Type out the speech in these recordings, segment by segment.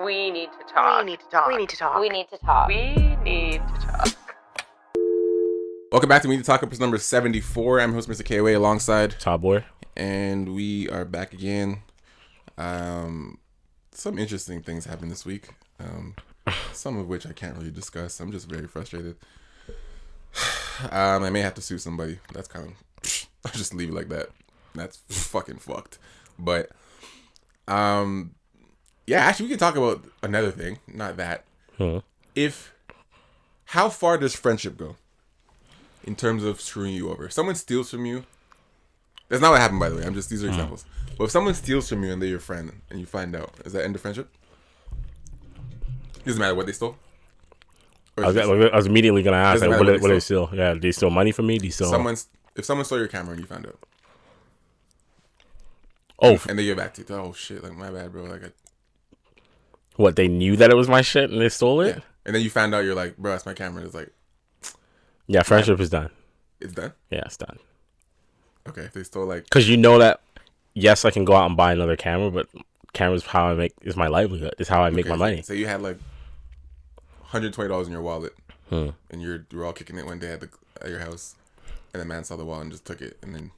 We need to talk. We need to talk. We need to talk. We need to talk. We need to talk. Welcome back to We Need to Talk, episode number 74. I'm host MR.KOA alongside Top Boy. And we are back again. Some interesting things happened this week. Some of which I can't really discuss. I'm just very frustrated. I may have to sue somebody. That's kind of... I'll just leave it like that. That's fucking fucked. But, yeah, actually, we can talk about another thing. Not that. How far does friendship go in terms of screwing you over? If someone steals from you, that's not what happened, by the way. These are examples. But if someone steals from you and they're your friend and you find out, is that end of friendship? Doesn't matter what they stole. I was immediately gonna ask, like, what do they steal? Yeah, do they steal money from me? Do they steal? If someone stole your camera and you found out, and they give it back to you, oh shit, like my bad, bro. Like, what, they knew that it was my shit and they stole it? Yeah. And then you found out, you're like, bro, that's my camera. And it's like, yeah, friendship is done. It's done. Yeah, it's done. Okay, if they stole like, because you know that, yes, I can go out and buy another camera, but camera's how is my livelihood. It's how I make my money. So you had like $120 in your wallet, and you were all kicking it one day at your house, and the man saw the wallet and just took it, and then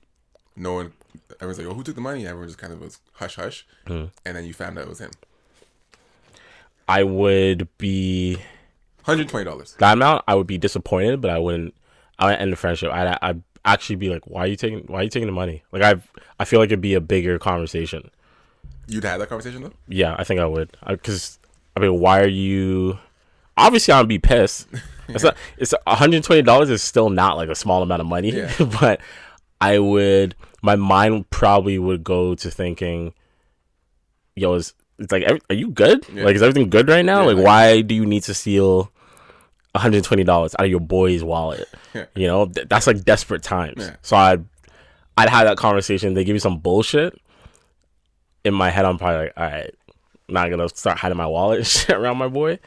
everyone's like, oh, who took the money? Everyone just kind of was hush hush, and then you found out it was him. I would be $120. That amount, I would be disappointed, but I wouldn't end the friendship. I'd actually be like, why are you taking the money? Like, I feel like it'd be a bigger conversation. You'd have that conversation though? Yeah, I think I would. Because why are you? Obviously, I'd be pissed. It's $120 is still not like a small amount of money, yeah. But my mind probably would go to thinking, yo, it's like, are you good? Yeah. Like, is everything good right now? Yeah, like, why do you need to steal $120 out of your boy's wallet? Yeah. You know, that's like desperate times. Yeah. So I'd have that conversation. They give you some bullshit. In my head, I'm probably like, all right, I'm not gonna start hiding my wallet and shit around my boy.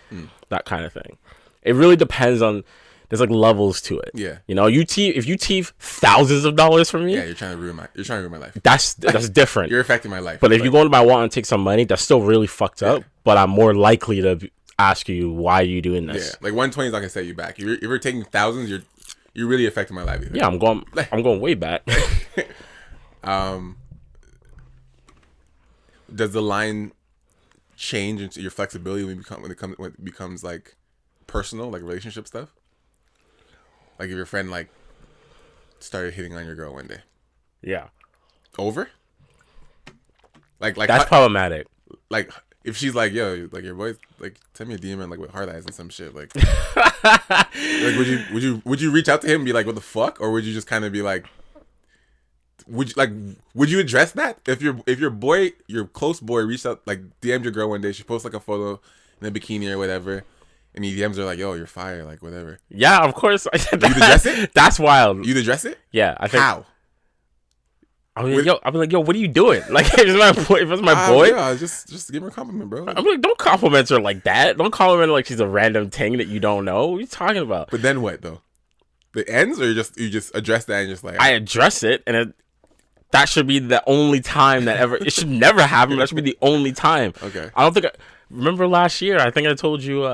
That kind of thing. It really depends on. There's like levels to it. Yeah. You know, if you thief thousands of dollars from me, yeah, you're trying to ruin my life. That's different. You're affecting my life. But if you go into my wallet and take some money, that's still really fucked up. But I'm more likely to ask you, why are you doing this? Yeah. Like 120 is not gonna set you back. If you're taking thousands, you're really affecting my livelihood. Yeah, I'm going way back. Does the line change into your flexibility when it becomes like personal, like relationship stuff? Like if your friend like started hitting on your girl one day. Yeah. Over? Like that's problematic. Like if she's like, yo, like your boy, like send me a DM and like with hard eyes and some shit, like, like would you reach out to him and be like, what the fuck? Or would you just kind of be like, would you address that if your boy, your close boy, reached out, like DM'd your girl one day, she posts like a photo in a bikini or whatever, and he DMs her like, yo, you're fire, like whatever. Yeah, of course. You'd address it? That's wild. You'd address it? Yeah, I think. How? I'll be like, yo, what are you doing? Like, if it's my boy, yeah, just give her a compliment, bro. I'm like, don't compliment her like that. Don't compliment her like she's a random thing that you don't know. What are you talking about? But then what though? It ends, or you just address that and just like, I address it, and that should be the only time that ever. It should never happen. That should be the only time. Okay. I don't think. Remember last year? I think I told you.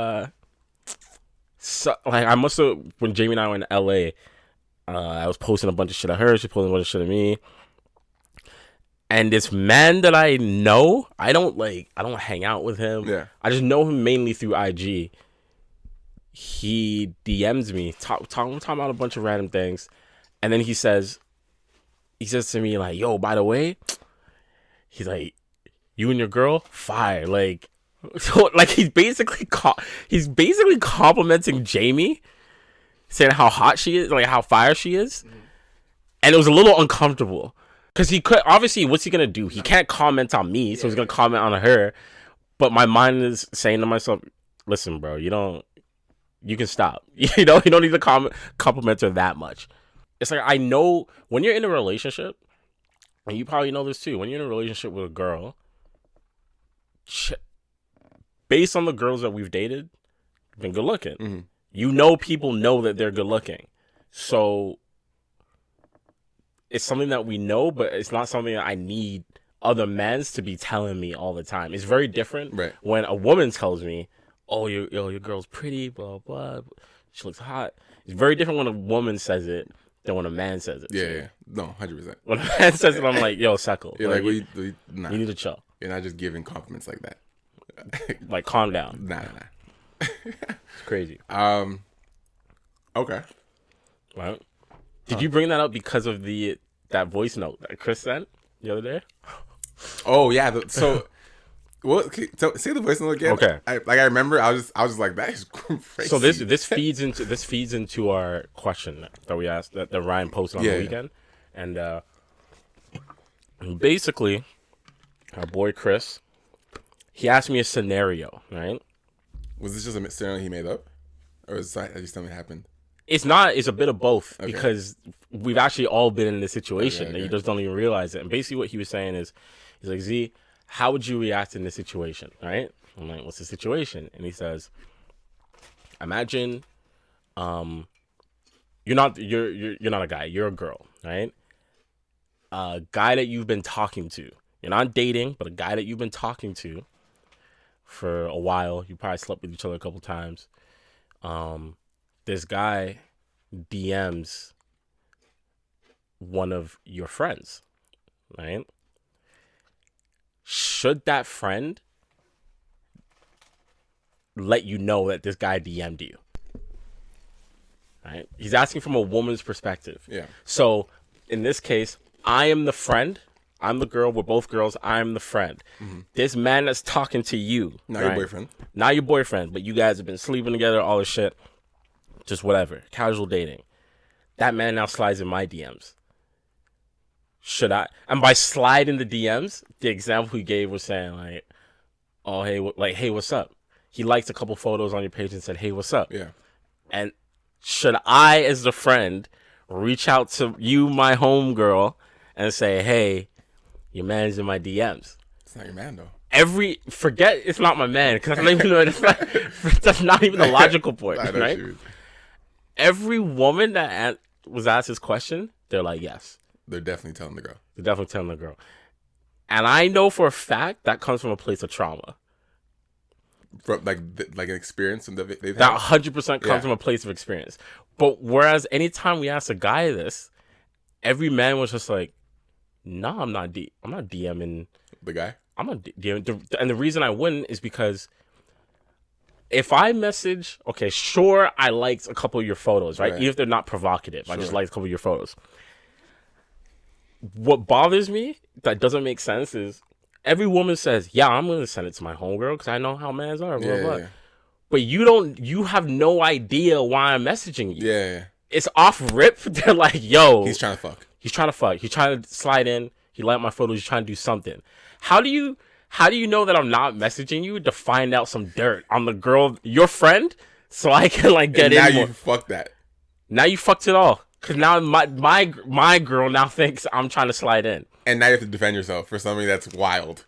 I must have, when Jamie and I were in LA. I was posting a bunch of shit of her. She posting a bunch of shit of me. And this man that I know, I don't hang out with him. Yeah. I just know him mainly through IG. He DMs me, talking about a bunch of random things, and then he says to me like, yo, by the way, he's like, you and your girl, fire. Like, so like he's basically complimenting Jamie, saying how hot she is, like how fire she is. And it was a little uncomfortable. Because he could, obviously, what's he going to do? He can't comment on me, so he's going to comment on her. But my mind is saying to myself, listen, bro, you can stop. You don't need to compliment her that much. It's like, I know when you're in a relationship, and you probably know this too, when you're in a relationship with a girl, based on the girls that we've dated, been good looking. Mm-hmm. You know, people know that they're good looking. So it's something that we know, but it's not something that I need other men's to be telling me all the time. It's very different Right. when a woman tells me, "Oh, your girl's pretty, blah blah, she looks hot." It's very different when a woman says it than when a man says it. Yeah. No, 100%. When a man says it, I'm like, "Yo, Seckle, You're like, you need to chill. You're not just giving compliments like that. Like, calm down." Nah. It's crazy. Okay. Right? Did you bring that up because of that voice note that Chris sent the other day? Oh yeah. So, what? Say the voice note again. Okay. I remember. I was just like, that is crazy. So this feeds into our question that we asked that Ryan posted on the weekend, and basically, our boy Chris, he asked me a scenario. Right? Was this just a scenario he made up, or is that just something that happened? It's not. It's a bit of both because we've actually all been in this situation and you just don't even realize it. And basically, what he was saying is, he's like, Z, how would you react in this situation? Right? I'm like, what's the situation? And he says, imagine, you're not a guy. You're a girl, right? A guy that you've been talking to. You're not dating, but a guy that you've been talking to for a while. You probably slept with each other a couple times. This guy DMs one of your friends, right? Should that friend let you know that this guy DM'd you? Right? He's asking from a woman's perspective. Yeah. So in this case, I am the friend. I'm the girl. We're both girls. I'm the friend. Mm-hmm. This man that's talking to you. Not your boyfriend. Not your boyfriend, but you guys have been sleeping together, all this shit. Just whatever. Casual dating. That man now slides in my DMs. Should I? And by slide in the DMs, the example he gave was saying like, oh, hey, what's up? He liked a couple photos on your page and said, hey, what's up? Yeah. And should I, as the friend, reach out to you, my homegirl, and say, hey, your man's in my DMs? It's not your man, though. Forget it's not my man, because that's not even the logical point, right? Every woman that was asked this question, they're like, yes. They're definitely telling the girl. And I know for a fact that comes from a place of trauma. From like an experience they've had? That 100% comes from a place of experience. But whereas anytime we ask a guy this, every man was just like, "Nah, I'm not DMing the guy. I'm not DMing." And the reason I wouldn't is because if I message, okay, sure, I liked a couple of your photos, right? Even if they're not provocative, sure. I just liked a couple of your photos. What bothers me that doesn't make sense is every woman says, yeah, I'm going to send it to my homegirl because I know how mans are, blah, blah. Yeah. But you have no idea why I'm messaging you. Yeah. It's off rip. They're like, yo. He's trying to fuck. He's trying to slide in. He liked my photos. He's trying to do something. How do you know that I'm not messaging you to find out some dirt on the girl, your friend, so I can like get in? Now you fucked that. Now you fucked it all. Because now my girl now thinks I'm trying to slide in. And now you have to defend yourself for something that's wild.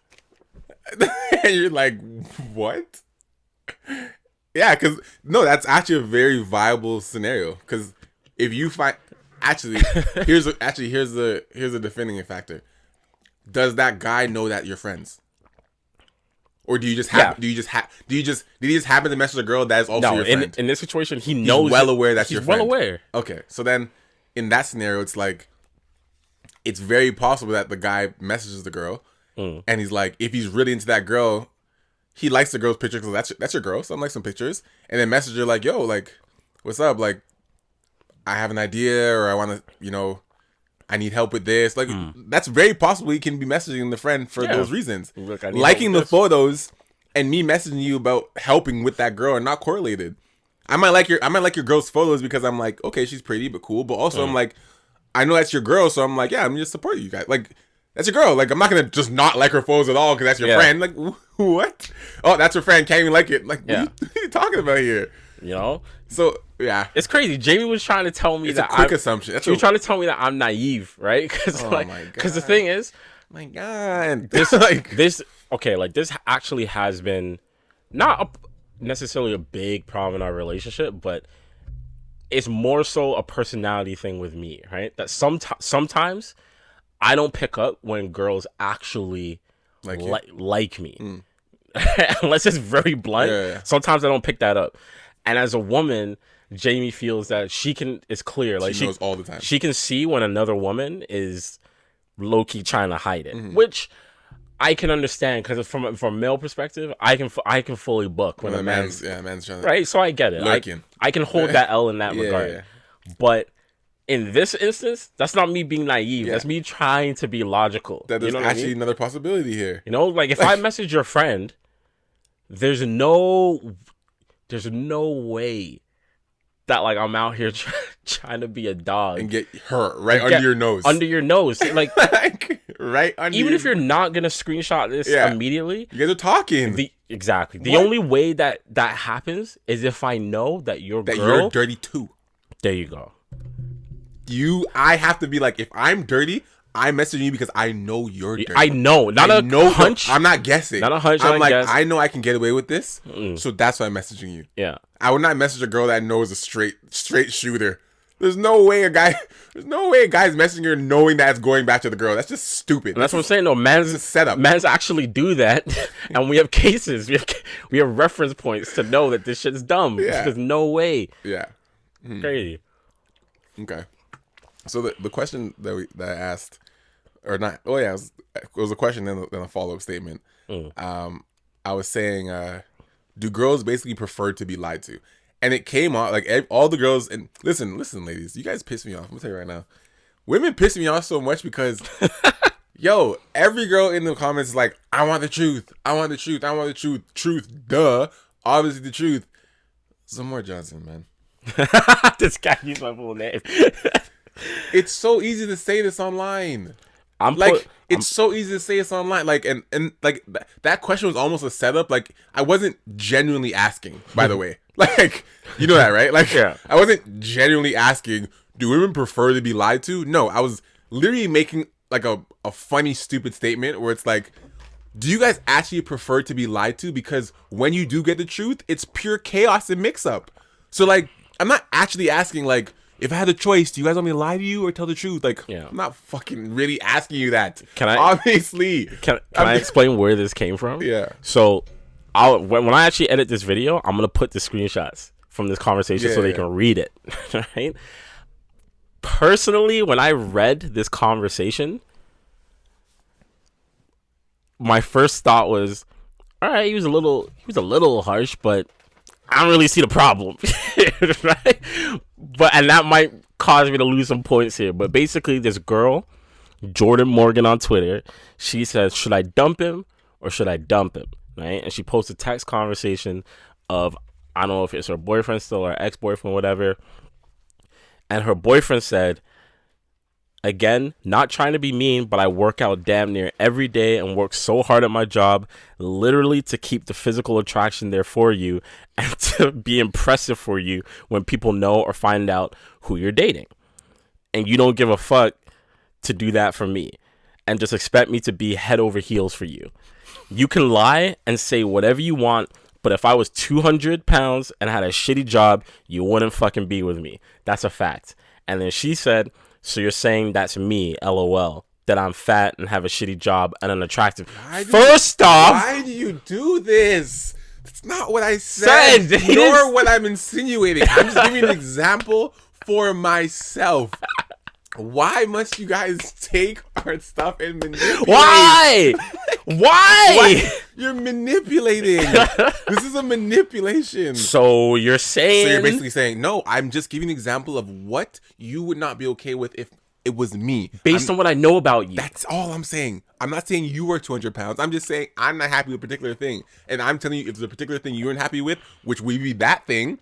And you're like, what? Yeah, because, no, that's actually a very viable scenario. Because if you find... Actually, here's the defending factor. Does that guy know that you're friends? Or do you just did he just happen to message a girl that is also your friend? In this situation, he knows. He's well aware that's your friend. He's well aware. Okay, so then in that scenario, it's like it's very possible that the guy messages the girl, and he's like, if he's really into that girl, he likes the girl's picture because that's your girl. So I'm like some pictures, and then message her like, yo, like, what's up? Like, I have an idea, or I want to, I need help with this. Like, that's very possible he can be messaging the friend for those reasons. Look, liking the photos and me messaging you about helping with that girl are not correlated. I might like your girl's photos because I'm like, okay, she's pretty but cool. But also I'm like, I know that's your girl, so I'm like, yeah, I'm just supporting you guys. Like, that's your girl. Like, I'm not gonna just not like her photos at all because that's your friend. Like, what? Oh, that's her friend. Can't even like it. Like, what are you talking about here? So yeah, it's crazy. Jamie was trying to tell me it's a quick assumption. She was trying to tell me that I'm naive, right? Because the thing is, my God, this actually has been not necessarily a big problem in our relationship, but it's more so a personality thing with me, right? That sometimes I don't pick up when girls actually like me. Unless it's very blunt. Yeah. Sometimes I don't pick that up. And as a woman, Jamie feels that it's clear. Like she knows all the time. She can see when another woman is low-key trying to hide it, which I can understand, because from a male perspective, I can fully book when a man's trying to, right. So I get it. I can hold that L in that regard. Yeah. But in this instance, that's not me being naive. That's me trying to be logical. That there's actually another possibility here. You know, like if I message your friend, there's no way that like I'm out here trying to be a dog and get her under your nose. Under your nose, like right under. Even if you're not gonna screenshot this immediately, you guys are talking. The only way that happens is if I know that you're dirty too. There you go. I have to be like, if I'm dirty, I'm messaging you because I know you're dirty. I know, not a hunch. I'm not guessing. Not a hunch. I'm like, I know I can get away with this, so that's why I'm messaging you. Yeah, I would not message a girl that knows a straight shooter. There's no way a guy's messaging her knowing that it's going back to the girl. That's just stupid. And that's what I'm saying. No, man's setup. Man's actually do that, and we have cases. We have reference points to know that this shit's dumb. Yeah. There's no way. Yeah. Crazy. Okay. So the question that I asked, or not? Oh yeah, it was a question and then a follow-up statement. I was saying, do girls basically prefer to be lied to? And it came out like all the girls. And listen, ladies, you guys piss me off. I'm gonna tell you right now, women piss me off so much because, yo, every girl in the comments is like, I want the truth. I want the truth. I want the truth. Truth. Duh. Obviously the truth. Zamora Johnson, man. This guy used my full name. It's so easy to say this online. It's so easy to say this online. Like, and like that question was almost a setup. Like, I wasn't genuinely asking, by the way. Like, you know that, right? Like, yeah. I wasn't genuinely asking, do women prefer to be lied to? No, I was literally making like a funny, stupid statement where it's like, do you guys actually prefer to be lied to? Because when you do get the truth, it's pure chaos and mix up. So like, I'm not actually asking like, if I had a choice, do you guys want me to lie to you or tell the truth? Like, I'm not fucking really asking you that. Can I? Obviously. Can I explain where this came from? Yeah. So, when I actually edit this video, I'm gonna put the screenshots from this conversation so they can read it. Right? Personally, when I read this conversation, my first thought was, all right, he was a little harsh, but I don't really see the problem. Right? And that might cause me to lose some points here. But basically, this girl, Jordan Morgan on Twitter, she says, should I dump him or should I dump him? Right? And she posts a text conversation of, I don't know if it's her boyfriend still or ex-boyfriend, whatever. And her boyfriend said, again, not trying to be mean, but I work out damn near every day and work so hard at my job, literally to keep the physical attraction there for you and to be impressive for you when people know or find out who you're dating. And you don't give a fuck to do that for me and just expect me to be head over heels for you. You can lie and say whatever you want, but if I was 200 pounds and had a shitty job, you wouldn't fucking be with me. That's a fact. And then she said, so you're saying that's me, LOL, that I'm fat and have a shitty job and unattractive. First off, why do you do this? That's not what I said, nor what I'm insinuating. I'm just giving you an example for myself. Why must you guys take our stuff and manipulate? Why? Why? You're manipulating. This is a manipulation. So you're saying... So you're basically saying, no, I'm just giving an example of what you would not be okay with if it was me. Based on what I know about you. That's all I'm saying. I'm not saying you are 200 pounds. I'm just saying I'm not happy with a particular thing. And I'm telling you, if there's a particular thing you weren't happy with, which would be that thing,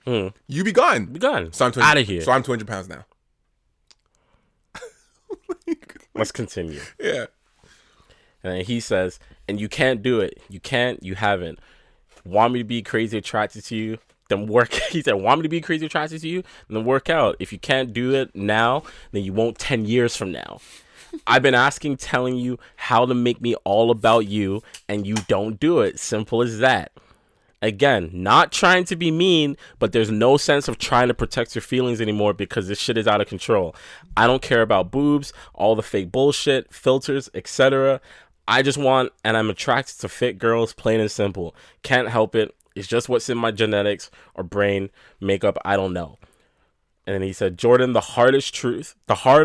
you be gone. Be gone. So I'm out of here. So I'm 200 pounds now. Let's continue. Yeah. And he says, and you can't do it. You can't. You haven't. Want me to be crazy attracted to you? Then work. He said, want me to be crazy attracted to you? Then work out. If you can't do it now, then you won't 10 years from now. I've been telling you how to make me all about you, and you don't do it. Simple as that. Again, not trying to be mean, but there's no sense of trying to protect your feelings anymore because this shit is out of control. I don't care about boobs, all the fake bullshit, filters, etc. I just want, and I'm attracted to fit girls, plain and simple. Can't help it. It's just what's in my genetics or brain, makeup, I don't know. And then he said, Jordan, the hard,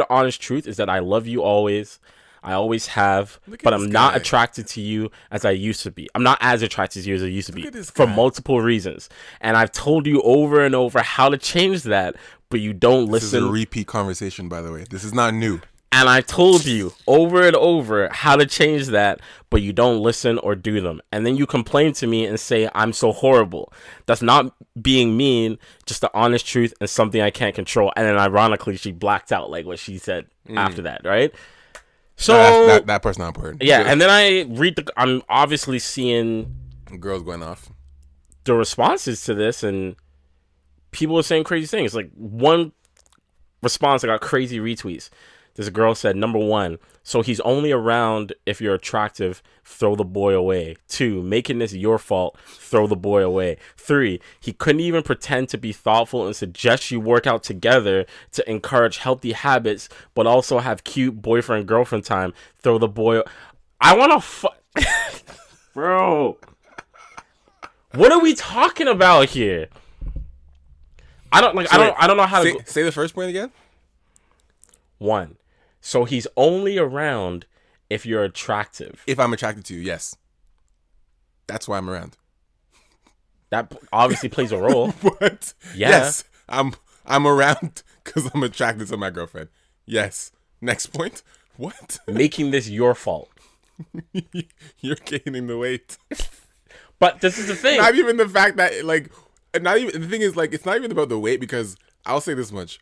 honest truth is that I love you always. I always have, but I'm not attracted to you as I used to be. I'm not as attracted to you as I used to be for multiple reasons. And I've told you over and over how to change that, but you don't listen. This is a repeat conversation, by the way. This is not new. And I told you over and over how to change that, but you don't listen or do them. And then you complain to me and say, I'm so horrible. That's not being mean, just the honest truth and something I can't control. And then ironically, she blacked out like what she said after that, right? So that part's not important. Yeah, and then I'm obviously seeing girls going off. The responses to this, and people are saying crazy things. Like one response, I got crazy retweets. This girl said, number 1, so he's only around if you're attractive, throw the boy away. 2, making this your fault, throw the boy away. 3, he couldn't even pretend to be thoughtful and suggest you work out together to encourage healthy habits, but also have cute boyfriend-girlfriend time, throw the boy. I want to Bro. What are we talking about here? I don't know how to say the first point again. 1, so he's only around if you're attractive. If I'm attracted to you, yes. That's why I'm around. That obviously plays a role. What? Yeah. Yes, I'm around because I'm attracted to my girlfriend. Yes. Next point. What? Making this your fault. You're gaining the weight. But this is the thing. Not even the fact that the thing is it's not even about the weight, because I'll say this much.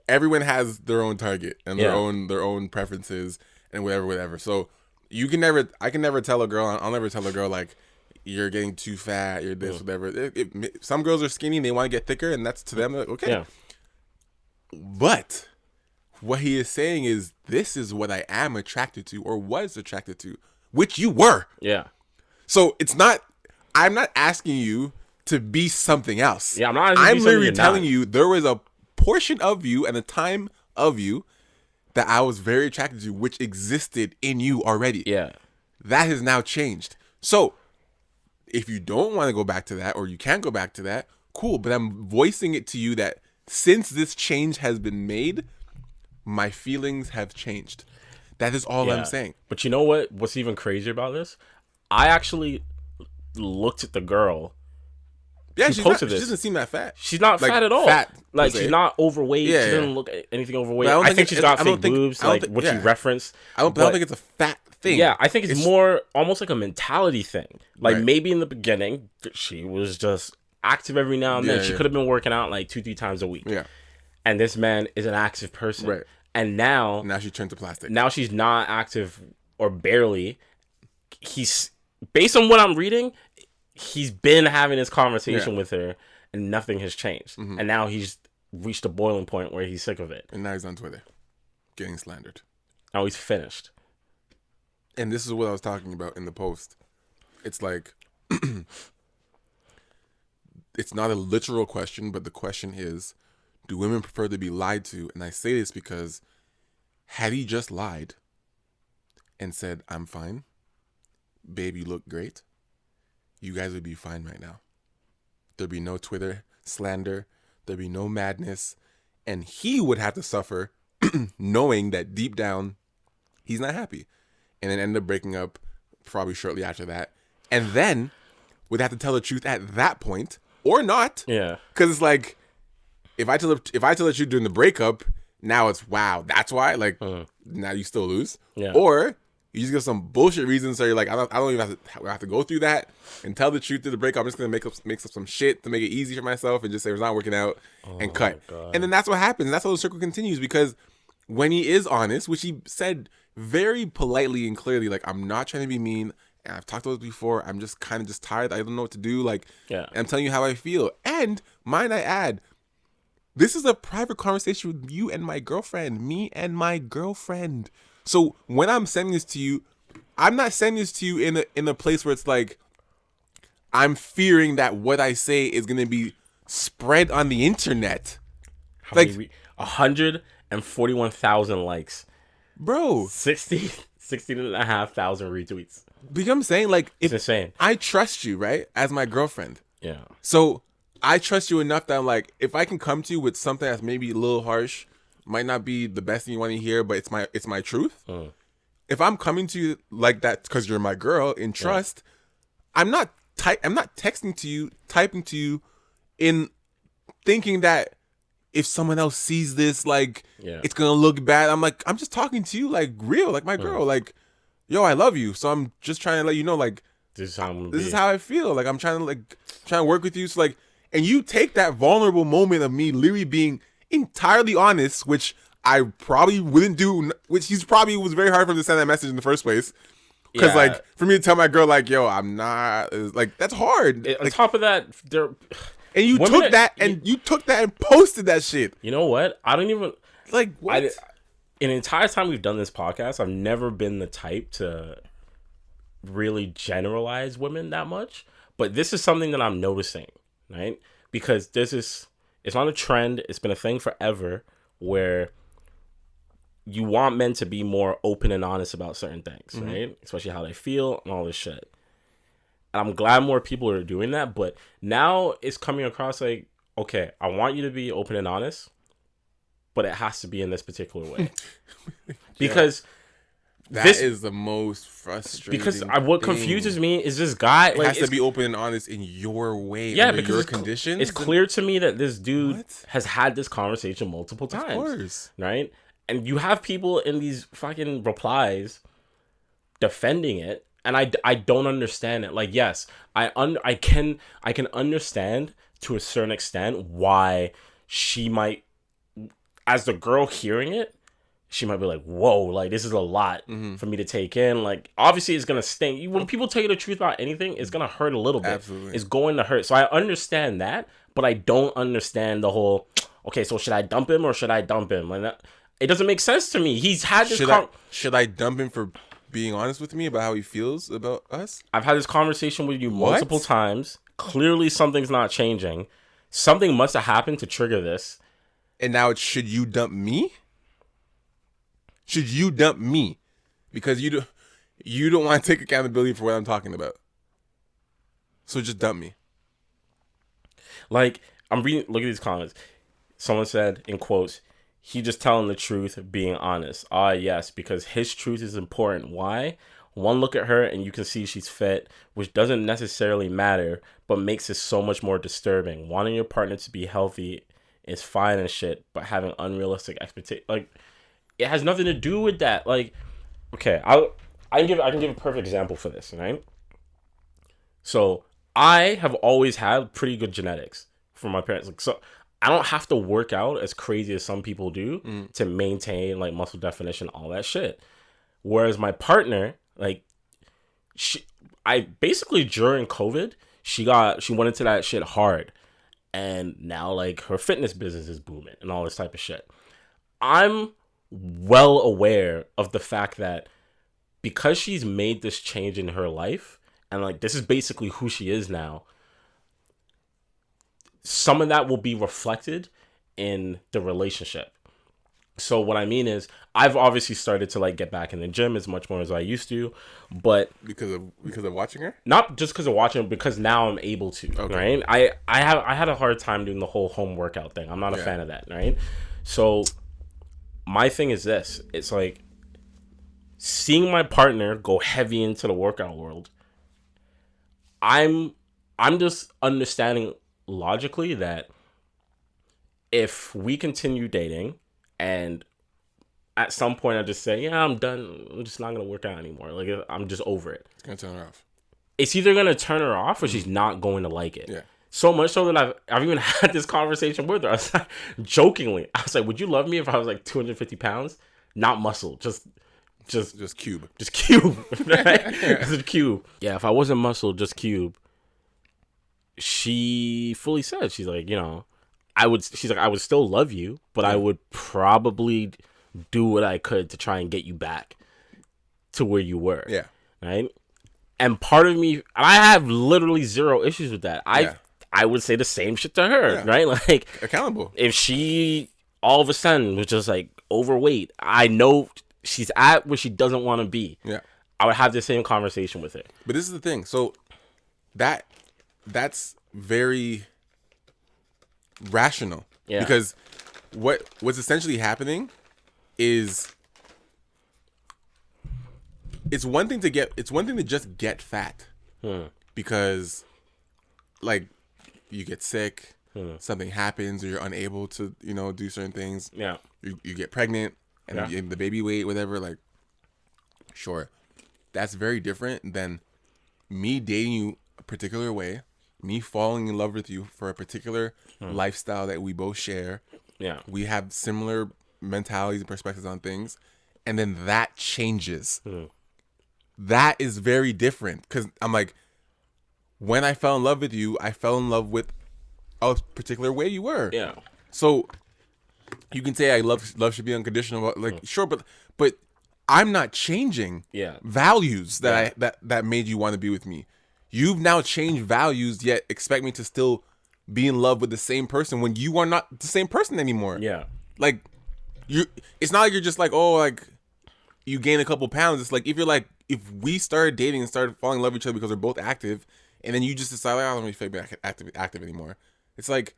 Everyone has their own target and their own preferences and whatever. So I can never tell a girl. I'll never tell a girl like, you're getting too fat, you're this, whatever. Some girls are skinny and they want to get thicker, and that's to them like, okay. Yeah. But what he is saying is, this is what I am attracted to or was attracted to, which you were. Yeah. So I'm not asking you to be something else. Yeah, I'm literally telling you there was a portion of you and a time of you that I was very attracted to, which existed in you already. Yeah. That has now changed. So if you don't want to go back to that, or you can't go back to that, cool. But I'm voicing it to you that since this change has been made, my feelings have changed. That is all I'm saying. But you know what? What's even crazier about this? I actually looked at the girl. Yeah, she doesn't seem that fat. She's not fat at all. She's not overweight. Yeah, she doesn't look anything overweight. I think she's got fake boobs, like what you referenced. I don't think it's a fat thing. Yeah, I think it's more almost like a mentality thing. Like maybe in the beginning, she was just active every now and then. She could have been working out like 2-3 times a week. Yeah. And this man is an active person. Right. And now she turned to plastic. Now she's not active or barely. He's, based on what I'm reading, he's been having this conversation with her and nothing has changed. Mm-hmm. And now he's reached a boiling point where he's sick of it. And now he's on Twitter getting slandered. Now he's finished. And this is what I was talking about in the post. It's like, it's not a literal question, but the question is, do women prefer to be lied to? And I say this because had he just lied and said, I'm fine, babe, you look great, you guys would be fine right now. There'd be no Twitter slander. There'd be no madness. And he would have to suffer knowing that deep down he's not happy. And then end up breaking up probably shortly after that. And then would have to tell the truth at that point or not. Yeah. Because it's like, if I tell the truth during the breakup, now it's, wow, that's why? Like, now you still lose? Yeah. Or you just give some bullshit reasons, so you're like, I don't even have to go through that and tell the truth through the breakup. I'm just gonna make up some shit to make it easy for myself and just say it's not working out and cut. And then that's what happens. That's how the circle continues, because when he is honest, which he said very politely and clearly, like, I'm not trying to be mean, and I've talked about this before, I'm just kind of just tired. I don't know what to do. Like, I'm telling you how I feel. And might I add, this is a private conversation with you and my girlfriend, me and my girlfriend. So when I'm sending this to you, I'm not sending this to you in a place where it's like, I'm fearing that what I say is going to be spread on the internet. How many 141,000 likes. Bro. 16,500 retweets. Because I'm saying, like, It's insane. I trust you, right, as my girlfriend. Yeah. So I trust you enough that I'm like, if I can come to you with something that's maybe a little harsh, might not be the best thing you want to hear, but it's my truth. If I'm coming to you like that because you're my girl in trust, I'm not texting to you, typing to you, in thinking that if someone else sees this, like, it's gonna look bad. I'm like, I'm just talking to you like real, like my girl, like, yo, I love you. So I'm just trying to let you know, like, this is how I feel. Like, I'm trying to work with you. So like, and you take that vulnerable moment of me literally being entirely honest, which I probably wouldn't do, which he's probably was very hard for him to send that message in the first place. Because like, for me to tell my girl, like, yo, I'm not, like, that's hard. On top of that, and you took that and posted that shit. You know what? I don't even like what? In the entire time we've done this podcast, I've never been the type to really generalize women that much. But this is something that I'm noticing, right? Because it's not a trend. It's been a thing forever where you want men to be more open and honest about certain things, right? Especially how they feel and all this shit. And I'm glad more people are doing that. But now it's coming across like, okay, I want you to be open and honest, but it has to be in this particular way. Because that is the most frustrating. Because what confuses me is this guy. It has to be open and honest in your way. Yeah, under because your conditions. It's clear to me that this dude has had this conversation multiple times. Of course. Right? And you have people in these fucking replies defending it, and I don't understand it. Like, yes, I can understand to a certain extent why she might, as the girl hearing it, she might be like, whoa, like, this is a lot for me to take in. Like, obviously, it's going to sting. When people tell you the truth about anything, it's going to hurt a little bit. Absolutely. It's going to hurt. So I understand that, but I don't understand the whole, okay, so should I dump him or should I dump him? Like, that, it doesn't make sense to me. He's had this... Should I dump him for being honest with me about how he feels about us? I've had this conversation with you multiple times. Clearly, something's not changing. Something must have happened to trigger this. And now should you dump me? Should you dump me? Because you don't want to take accountability for what I'm talking about. So just dump me. Like, I'm reading, look at these comments. Someone said, in quotes, he just telling the truth, being honest. Ah, yes, because his truth is important. Why? One look at her and you can see she's fit, which doesn't necessarily matter, but makes it so much more disturbing. Wanting your partner to be healthy is fine and shit, but having unrealistic expectations, like, it has nothing to do with that. Like, okay, I can give a perfect example for this, right? So I have always had pretty good genetics from my parents. Like, so I don't have to work out as crazy as some people do to maintain like muscle definition, all that shit. Whereas my partner, like, I basically during COVID, she went into that shit hard, and now like her fitness business is booming and all this type of shit. I'm well aware of the fact that because she's made this change in her life, and like this is basically who she is now, some of that will be reflected in the relationship. So what I mean is, I've obviously started to like get back in the gym as much more as I used to, but because of watching her, not just because of watching her, because now I'm able to. Okay. Right? I had a hard time doing the whole home workout thing. I'm not a fan of that. Right? So my thing is this: it's like seeing my partner go heavy into the workout world. I'm just understanding logically that if we continue dating and at some point I just say, yeah, I'm done, I'm just not going to work out anymore. Like, I'm just over it. It's going to turn her off. It's either going to turn her off or she's not going to like it. Yeah. So much so that I've even had this conversation with her. I was like, jokingly, I was like, would you love me if I was like 250 pounds? Not muscle, just cube. Just cube. Right? Just cube. Yeah, if I wasn't muscle, just cube. She fully said, she's like, you know, I would still love you, but I would probably do what I could to try and get you back to where you were. Yeah. Right? And part of me, and I have literally zero issues with that. I would say the same shit to her, right? Like, accountable. If she all of a sudden was just like overweight, I know she's at where she doesn't want to be. Yeah. I would have the same conversation with her. But this is the thing. So that's very rational. Yeah. Because what's essentially happening is it's one thing to just get fat. Because like you get sick, something happens, or you're unable to, do certain things. Yeah. You get pregnant and the baby weight, whatever, like, sure. That's very different than me dating you a particular way, me falling in love with you for a particular lifestyle that we both share. Yeah. We have similar mentalities and perspectives on things, and then that changes. That is very different, because I'm like, when I fell in love with you, I fell in love with a particular way you were. Yeah. So you can say love should be unconditional, like sure, but I'm not changing values that made you want to be with me. You've now changed values, yet expect me to still be in love with the same person when you are not the same person anymore. Yeah. Like it's not like you're just like, oh, like you gain a couple pounds. It's like if we started dating and started falling in love with each other because we're both active, and then you just decide, like, I don't really feel like active anymore. It's like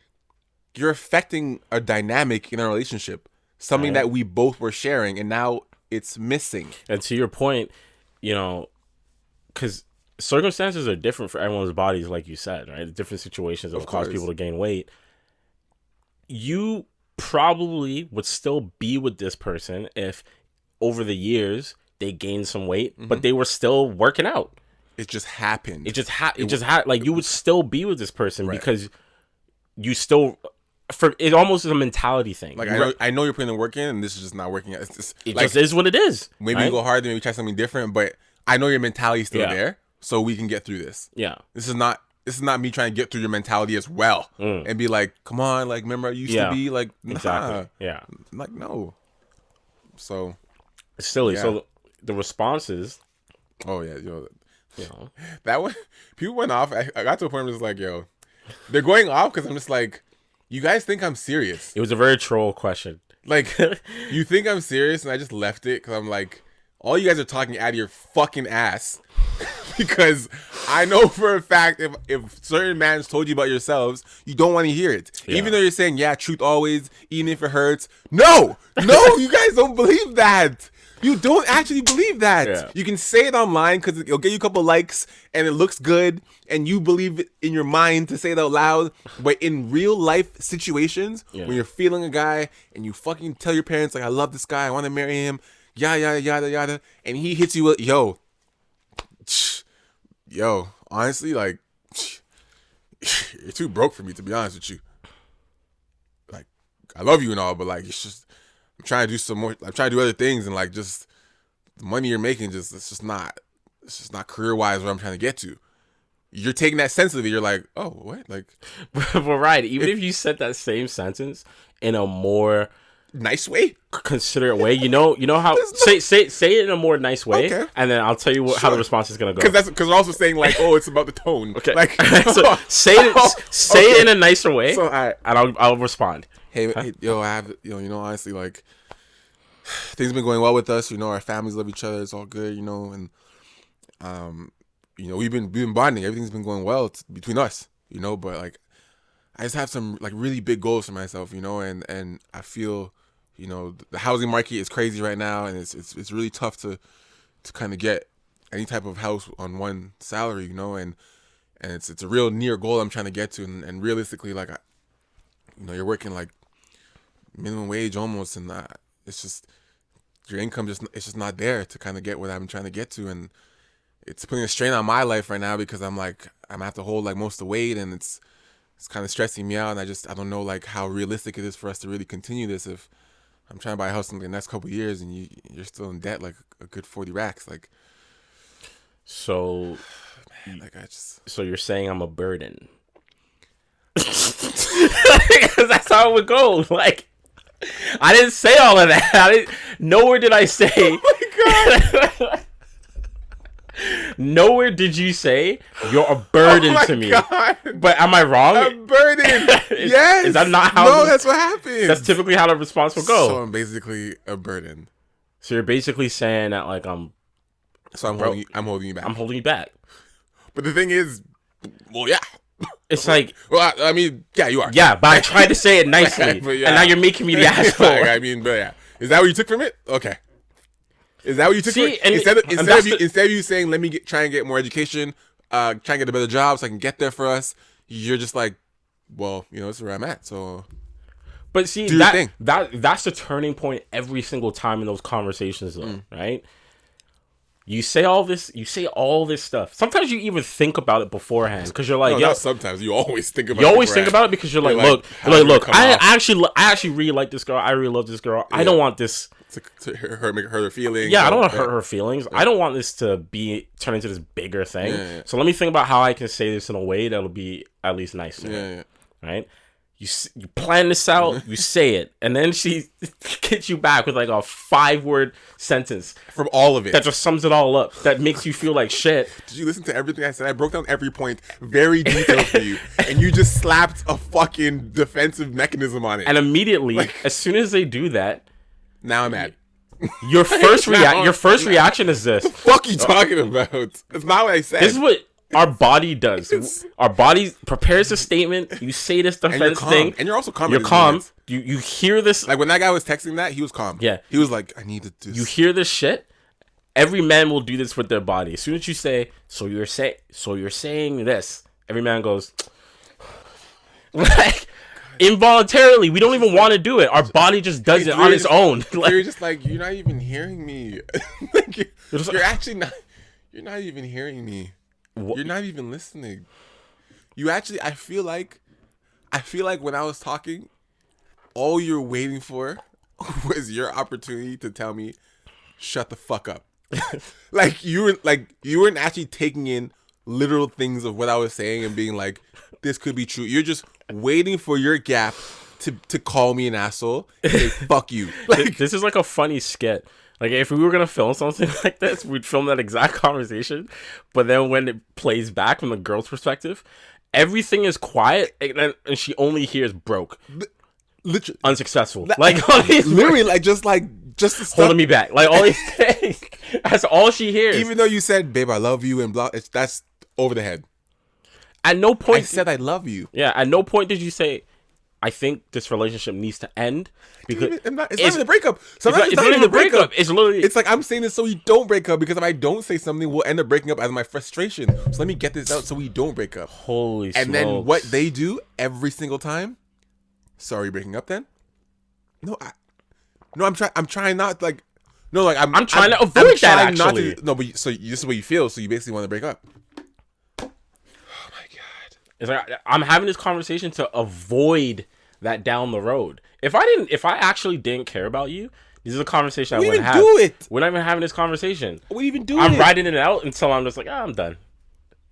you're affecting a dynamic in our relationship, something that we both were sharing, and now it's missing. And to your point, because circumstances are different for everyone's bodies, like you said, right? Different situations that cause people to gain weight. You probably would still be with this person if over the years they gained some weight, but they were still working out. It just happened. Like, you would still be with this person because you still... it almost is a mentality thing. Like, I know you're putting the work in, and this is just not working out. It just is what it is. Maybe you go harder, maybe try something different, but I know your mentality is still there, so we can get through this. Yeah. This is not me trying to get through your mentality as well and be like, come on, like, remember I used to be like, nah. Exactly. Yeah. Like, no. So it's silly. Yeah. So the responses. Oh yeah, that one. People went off. I got to a point where it's like, yo, they're going off because I'm just like, you guys think I'm serious? It was a very troll question. Like, you think I'm serious, and I just left it because I'm like, all you guys are talking out of your fucking ass. Because I know for a fact if certain mans told you about yourselves, you don't want to hear it. Yeah. Even though you're saying, yeah, truth always, even if it hurts. No, you guys don't believe that. You don't actually believe that. Yeah. You can say it online because it'll get you a couple likes and it looks good and you believe it in your mind to say it out loud. But in real life situations, when you're feeling a guy and you fucking tell your parents, like, I love this guy, I want to marry him, yada, yada, yada, and he hits you with, yo, honestly, like, you're too broke for me, to be honest with you. Like, I love you and all, but, like, it's just, I'm trying to do some more, I'm trying to do other things, and, like, just the money you're making, it's just not career-wise where I'm trying to get to. You're taking that sense of it, you're like, oh, what? Like, but right, even if you said that same sentence in a more nice way, considerate way, you know how say it in a more nice way, and then I'll tell you how the response is gonna go. Because we're also saying, like, oh, it's about the tone. Okay, like, so say it in a nicer way, so, and I'll respond. Hey, yo, I have, honestly, like, things have been going well with us. Our families love each other. It's all good, and we've been bonding. Everything's been going well between us, But, like, I just have some, like, really big goals for myself, and I feel, the housing market is crazy right now, and it's really tough to kind of get any type of house on one salary, and it's a real near goal I'm trying to get to, and realistically, like, you're working like minimum wage almost, and it's just your income it's just not there to kind of get what I'm trying to get to, and it's putting a strain on my life right now because I'm gonna have to hold, like, most of the weight, and it's kind of stressing me out, and I don't know, like, how realistic it is for us to really continue this if I'm trying to buy a house in the next couple of years and you're still in debt like a good 40 racks, like. So, man, like, so you're saying I'm a burden? Because that's how it would go. Like, I didn't say all of that. Nowhere did I say. Oh my god. Nowhere did you say you're a burden to me. God. But am I wrong? A burden. Yes. Is that not how? No, that's what happens. That's typically how the response will go. So I'm basically a burden. So you're basically saying that like So I'm holding you back. I'm holding you back. But the thing is, well, yeah. It's like, well, I mean, yeah, you are. Yeah, but I tried to say it nicely, But yeah. and now you're making me the asshole. I mean, but yeah. Is that what you took from it? Okay. Is that what you took from it? And Instead of you saying, let me try and get more education, try and get a better job so I can get there for us, you're just like, well, this is where I'm at, so... But see, that's the turning point every single time in those conversations, though, right? You say all this stuff. Sometimes you even think about it beforehand because you're like, not sometimes. You always think about it. You always think about it because you're like, look, I actually really like this girl. I really love this girl. Yeah. I don't want this to make her feelings. Yeah, I don't want to hurt her feelings. Yeah. I don't want this to turn into this bigger thing. Yeah. So let me think about how I can say this in a way that'll be at least nice to her. Right? You plan this out, you say it, and then she gets you back with like a 5-word sentence from all of it that just sums it all up. That makes you feel like shit. Did you listen to everything I said? I broke down every point very detailed for you, and you just slapped a fucking defensive mechanism on it. And immediately, as soon as they do that, now I'm mad. Your first reaction is this. What the fuck are you talking about? That's not what I said. This is what our body does. Our body prepares a statement. You say this defense thing, and you're also calm. You're calm. You hear this. Like when that guy was texting that, he was calm. Yeah, he was like, "I need to do." You hear this shit. Every man will do this with their body. As soon as you say, "So you're saying this," every man goes, like involuntarily. We don't even want to do it. Our body just does it on its own. You're just like, you're not even hearing me. Like, you're actually not. You're not even hearing me. You're not even listening. You actually, I feel like when I was talking, all you're waiting for was your opportunity to tell me, shut the fuck up. like you weren't actually taking in literal things of what I was saying and being like, this could be true. You're just waiting for your gap to call me an asshole and say, fuck you. Like, this is like a funny skit. Like, if we were going to film something like this, we'd film that exact conversation. But then when it plays back from the girl's perspective, everything is quiet, and she only hears broke. Literally. Unsuccessful. Literally, just the stuff. Holding me back. Like, all these things. That's all she hears. Even though you said, babe, I love you, and blah, that's over the head. At no point... I said I love you. Yeah, at no point did you say... I think this relationship needs to end because it's not even a breakup. Sometimes it's not even a breakup. It's literally like I'm saying this so we don't break up, because if I don't say something, we'll end up breaking up out of my frustration. So let me get this out so we don't break up. Holy smokes. And then what they do every single time? Sorry, breaking up then? I'm trying not like. No, like I'm trying to avoid that actually. But this is what you feel. So you basically want to break up. It's like I'm having this conversation to avoid that down the road. If I actually didn't care about you, this is a conversation I wouldn't have. Do it. We're not even having this conversation. We even do I'm riding it out until I'm just like, I'm done.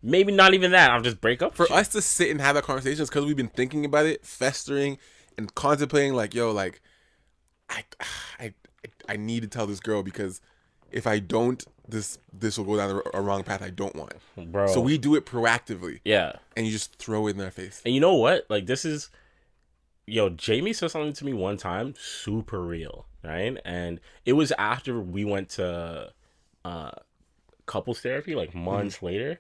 Maybe not even that. I'll just break up. For us to sit and have that conversation is because we've been thinking about it, festering, and contemplating. Like, yo, like, I need to tell this girl, because if I don't, this will go down a wrong path I don't want. Bro. So we do it proactively. Yeah. And you just throw it in their face. And you know what? Like, this is... Yo, Jamie said something to me one time, super real, right? And it was after we went to couples therapy, like months later.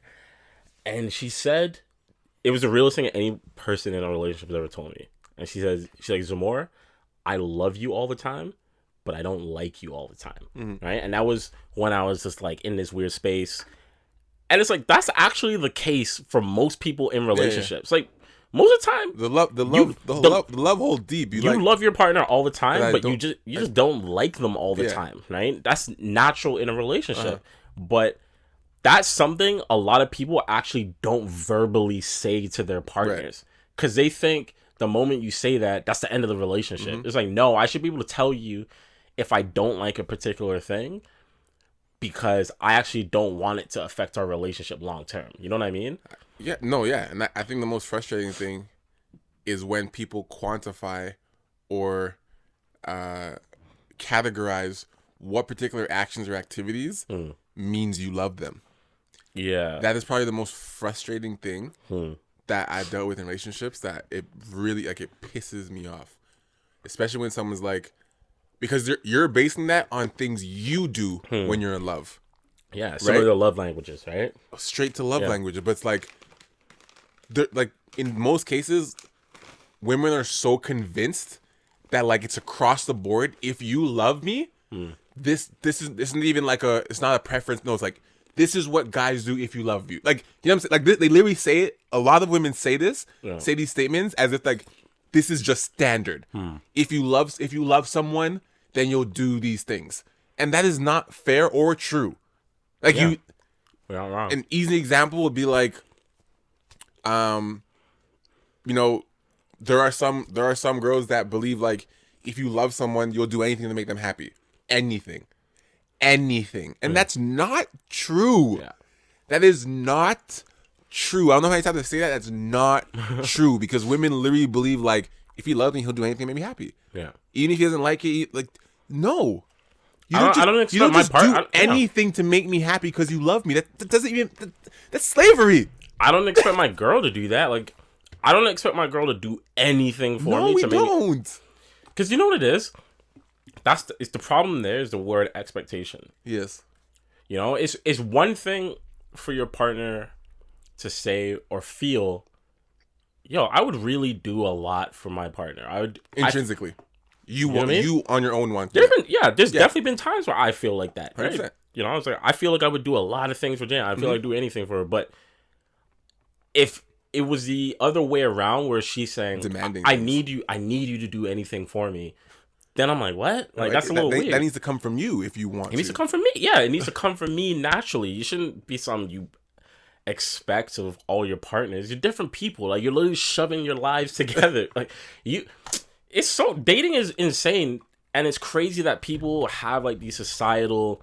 And she said... It was the realest thing any person in a relationship has ever told me. And she's like, Zamora, I love you all the time, but I don't like you all the time, right? And that was when I was just like in this weird space. And it's like, that's actually the case for most people in relationships. Yeah. Like, most of the time, the love hold deep. You love your partner all the time, but you just don't like them all the time, right? That's natural in a relationship. But that's something a lot of people actually don't verbally say to their partners, because they think the moment you say that, that's the end of the relationship. It's like, no, I should be able to tell you if I don't like a particular thing, because I actually don't want it to affect our relationship long term. You know what I mean? Yeah, no, yeah. And I think the most frustrating thing is when people quantify or categorize what particular actions or activities means you love them. Yeah. That is probably the most frustrating thing that I've dealt with in relationships, that it really, like, it pisses me off. Especially when someone's like, because you're basing that on things you do when you're in love. Yeah, some of the love languages, right? Straight to love languages. But it's like, in most cases, women are so convinced that, like, it's across the board. If you love me, this isn't even like it's not a preference. No, it's like, this is what guys do if you love you. Like, you know what I'm saying? Like, they literally say it. A lot of women say this, say these statements as if, like, this is just standard. If you love someone, then you'll do these things. And that is not fair or true. Like, We're not wrong. an easy example would be like, you know, there are some girls that believe, like, if you love someone, you'll do anything to make them happy. Anything. And that's not true. Yeah. That is not true. I don't know how you have to say that. That's not true, because women literally believe, like, if he loves me, he'll do anything to make me happy. Yeah. Even if he doesn't like it, like, no. I don't expect you don't my just part- do anything to make me happy because you love me. That doesn't even. That's slavery. I don't expect my girl to do that. Like, I don't expect my girl to do anything for me. No, we don't. Because you know what it is? It's the problem there is the word expectation. Yes. You know, it's one thing for your partner to say or feel, yo, I would really do a lot for my partner. I would Intrinsically. You know what I mean? You on your own want. There's definitely been times where I feel like that. Right? 100%. You know, I was like, I feel like I would do a lot of things for Jan. I feel like I'd do anything for her. But if it was the other way around, where she's saying, demanding, I need you to do anything for me, then I'm like, what? Like, that's a little weird. That needs to come from you if you want. It needs to come from me. Yeah, it needs to come from me naturally. You shouldn't be something you expect of all your partners. You're different people. Like, you're literally shoving your lives together. Like, it's so, dating is insane, and it's crazy that people have, like, these societal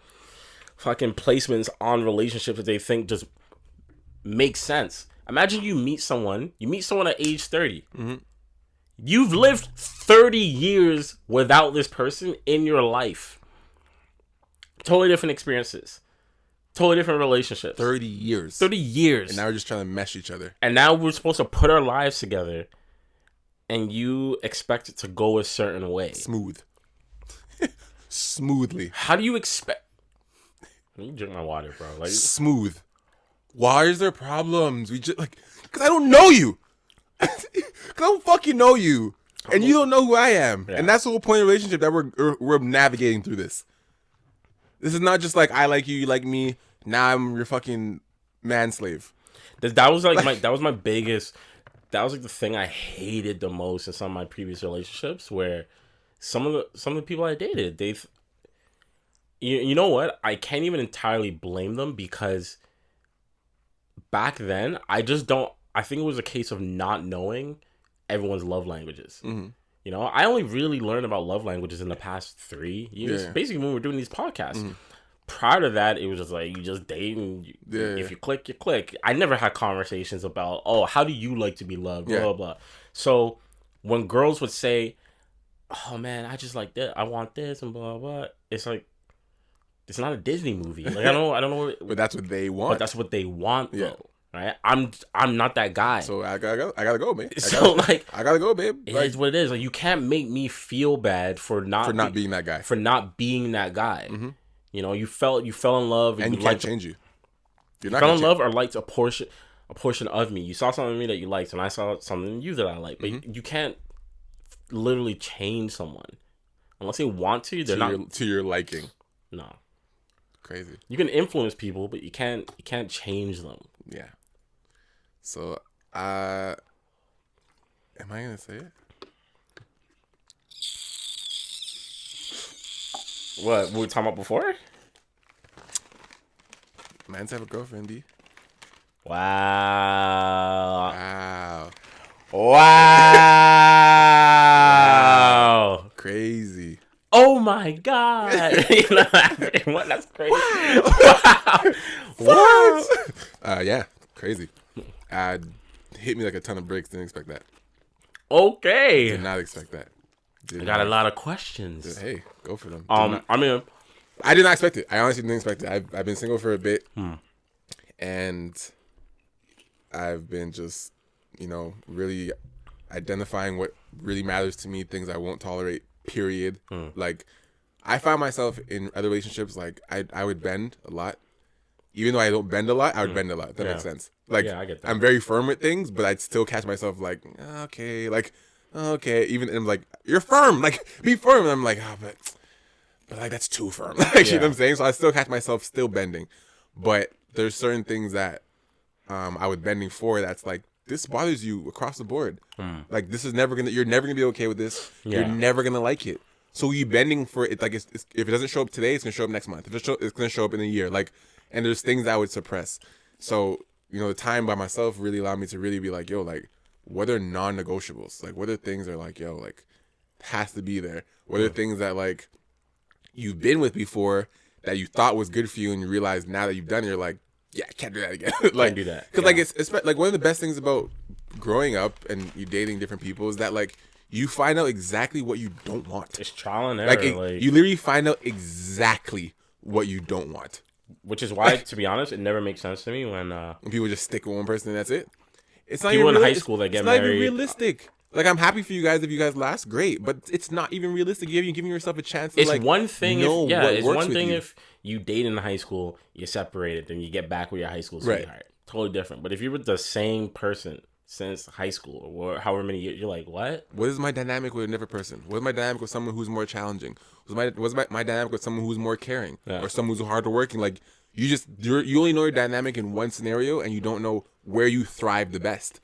fucking placements on relationships that they think just make sense. Imagine you meet someone at age 30. You've lived 30 years without this person in your life. Totally different experiences. Totally different relationships. 30 years. 30 years. And now we're just trying to mesh each other. And now we're supposed to put our lives together, and you expect it to go a certain way. Smooth. Smoothly. How do you expect... Let me drink my water, bro. Like, smooth. Why is there problems? We just, like, because I don't know you. Because I don't fucking know you. And you don't know who I am. Yeah. And that's the whole point of the relationship, that we're navigating through this. This is not just like, I like you, you like me. Now I'm your fucking man slave. that was like that was my biggest... That was like the thing I hated the most in some of my previous relationships, where some of the people I dated, you know what? I can't even entirely blame them, because back then I think it was a case of not knowing everyone's love languages. You know, I only really learned about love languages in the past 3 years, basically when we were doing these podcasts. Prior to that, it was just like, you just date, and if you click, you click. I never had conversations about, oh, how do you like to be loved, blah, blah, blah. So when girls would say, oh man, I just like that, I want this, and blah, blah, blah, it's like, it's not a Disney movie. Like, I don't know. But that's what they want. But that's what they want, though. Right? I'm not that guy. So I gotta go, man. I gotta go, babe. It is what it is. Like, you can't make me feel bad for not being that guy. For not being that guy. You know, you fell in love, and you can't change you. You fell in love or liked a portion of me. You saw something in me that you liked, and I saw something in you that I liked. But you can't literally change someone unless they want to. They're not to your liking. No, crazy. You can influence people, but you can't change them. Yeah. So, am I gonna say it? What were we talking about before? Mans have a girlfriend, D. Wow. Wow. Wow. Crazy. Oh my God. You know, what? That's crazy. Wow. What? Yeah. Crazy. Hit me like a ton of bricks. Didn't expect that. Okay. Did not expect that. I got a lot of questions. Hey, go for them. I mean, I did not expect it. I honestly didn't expect it. I've been single for a bit, and I've been just, really identifying what really matters to me, things I won't tolerate, period. Like, I find myself in other relationships, like, I would bend a lot. Even though I don't bend a lot, I would bend a lot. If that makes sense. Like, I get that. I'm very firm with things, but I'd still catch myself like, okay. Even, and I'm like, you're firm. Like, be firm. And I'm like, but like, that's too firm. Like, you know what I'm saying? So I still catch myself still bending. But there's certain things that I was bending for that's like, this bothers you across the board. Like, this is you're never gonna be okay with this. You're never gonna like it. So you bending for it, like, if it doesn't show up today, it's gonna show up next month. It's gonna show up in a year. Like, and there's things I would suppress. So, the time by myself really allowed me to really be like, yo, like, what are non-negotiables? Like, what are things that are like, yo, like, has to be there? What are things that, like, you've been with before that you thought was good for you, and you realize now that you've done it, you're like, yeah, I can't do that again. Like, can't do that. Because, like, it's like one of the best things about growing up and you dating different people is that, like, you find out exactly what you don't want. It's trial and error. Like, you literally find out exactly what you don't want. Which is why, to be honest, it never makes sense to me when people just stick with one person and that's it. It's not people even in high school that get married. It's not even realistic. Like, I'm happy for you guys if you guys last, great, but it's not even realistic. You're giving yourself a chance to, it's like, one thing know if, what it's works one with thing you. if you date in high school, you separated, then you get back with your high school sweetheart. Right. Totally different. But if you're with the same person since high school or however many years, you're like, what? What is my dynamic with a different person? What is my dynamic with someone who's more challenging? What's my dynamic with someone who's more caring or someone who's harder working? Like, you only know your dynamic in one scenario, and you don't know where you thrive the best.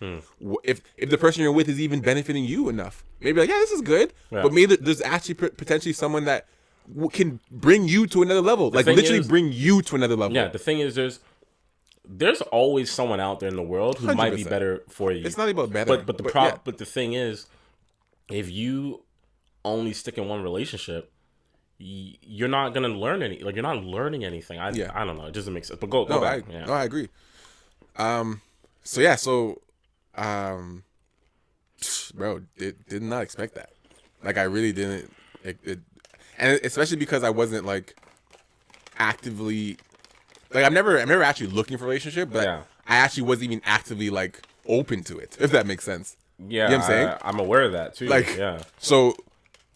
If the person you're with is even benefiting you enough, maybe like, yeah, this is good, but maybe there's actually potentially someone that can bring you to another level, like literally bring you to another level. Yeah, the thing is, there's always someone out there in the world who 100%. Might be better for you. It's not about better, but the thing is, if you only stick in one relationship, you're not gonna learn you're not learning anything. I don't know. It doesn't make sense. But go back. I agree. Bro, did not expect that. Like, I really didn't. And especially because I wasn't, like, actively, like, I'm never actually looking for a relationship, but I actually wasn't even actively, like, open to it, if that makes sense. Yeah, you know what I'm saying? I'm aware of that too. Like, so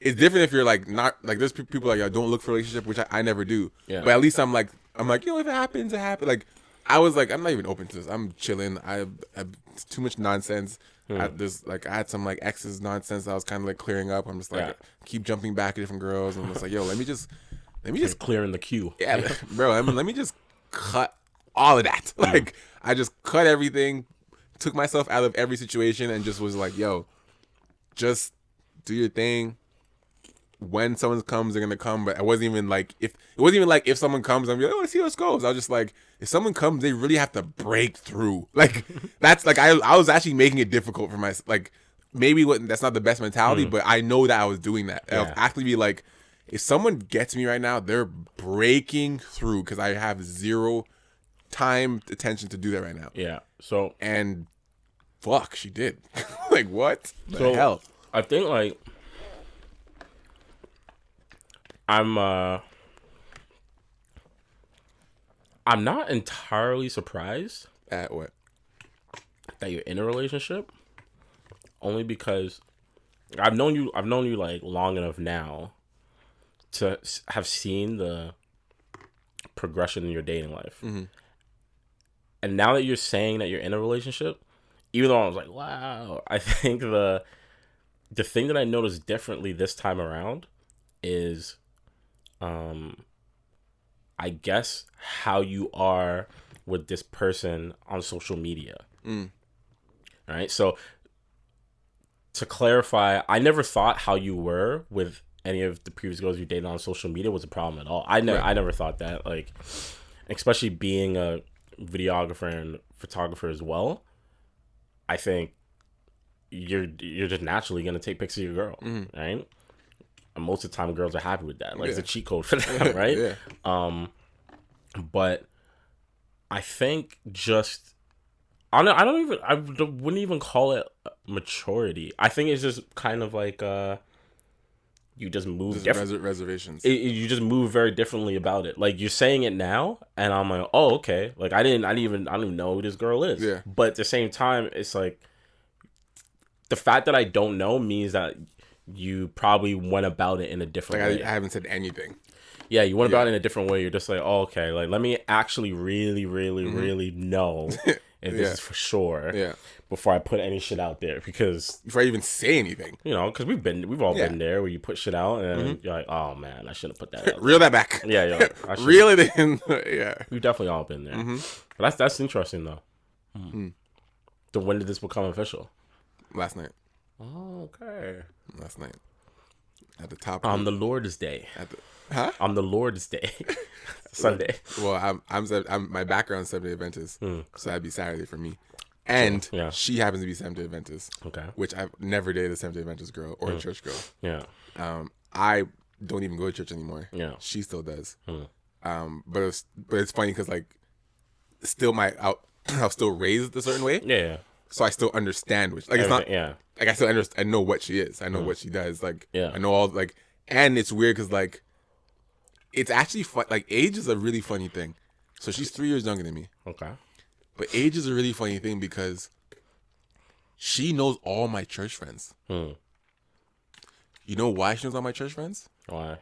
it's different if you're like not like, there's people like, don't look for a relationship, which I never do. Yeah. But at least I'm like, if it happens, it happens. Like, I was like, I'm not even open to this. I'm chilling. I have too much nonsense. I had some like exes nonsense that I was kind of like clearing up. I'm just like, keep jumping back to different girls, and I'm just like, yo, let me just clearing the queue. Yeah, bro. Let me just cut all of that. Like, I just cut everything, took myself out of every situation, and just was like, yo, just do your thing. When someone comes, they're gonna come. But it wasn't even like if someone comes, I'm like, oh, let's see how this goes. I was just like, if someone comes, they really have to break through. Like, that's like, I was actually making it difficult for myself. Like, maybe that's not the best mentality, but I know that I was doing that. I'll actually be like, if someone gets me right now, they're breaking through, because I have zero time, attention to do that right now. Yeah. So, and fuck, she did. Like, what the hell? I think, like, I'm not entirely surprised at what? That you're in a relationship, only because I've known you like long enough now to have seen the progression in your dating life. Mm-hmm. And now that you're saying that you're in a relationship, even though I was like, wow, I think the thing that I noticed differently this time around is, I guess, how you are with this person on social media. All right. So to clarify, I never thought how you were with any of the previous girls you dated on social media was a problem at all. I never thought that, like, especially being a videographer and photographer as well. I think you're just naturally gonna take pictures of your girl, right? And most of the time, girls are happy with that. Like, it's a cheat code for them, right? But I think just I wouldn't even call it maturity. I think it's just kind of like you just move Just different. reservations. You just move very differently about it. Like, you're saying it now, and I'm like, oh, okay. Like, I don't even know who this girl is. Yeah. But at the same time, it's like, the fact that I don't know means that you probably went about it in a different way. I haven't said anything. Yeah, you went about it in a different way. You're just like, oh, okay, like, let me actually really, really, really know if this is for sure. Yeah. Before I put any shit out there, because before I even say anything, because we've all been there where you put shit out and you're like, oh man, I shouldn't have put that out. Reel that back. Yeah, yeah. Reel it in. Yeah. We've definitely all been there. But that's interesting though. So when did this become official? Last night. Oh, okay. Last night. At the top. On the Lord's Day. Huh? On the Lord's Day. Sunday. Well, I'm my background's Seventh-day Adventist, so that'd be Saturday for me. And she happens to be Seventh-day Adventist. Okay. Which I've never dated a Seventh-day Adventist girl or a church girl. Yeah. I don't even go to church anymore. Yeah. She still does. But it's funny because like, still I was still raised a certain way. Yeah. So I still understand which like everything, it's not. Yeah. Like I still understand. I know what she is. I know what she does. Like I know all like, and it's weird because like, it's actually fun. Like age is a really funny thing. So she's 3 years younger than me. Okay. But age is a really funny thing because she knows all my church friends. You know why she knows all my church friends? Why?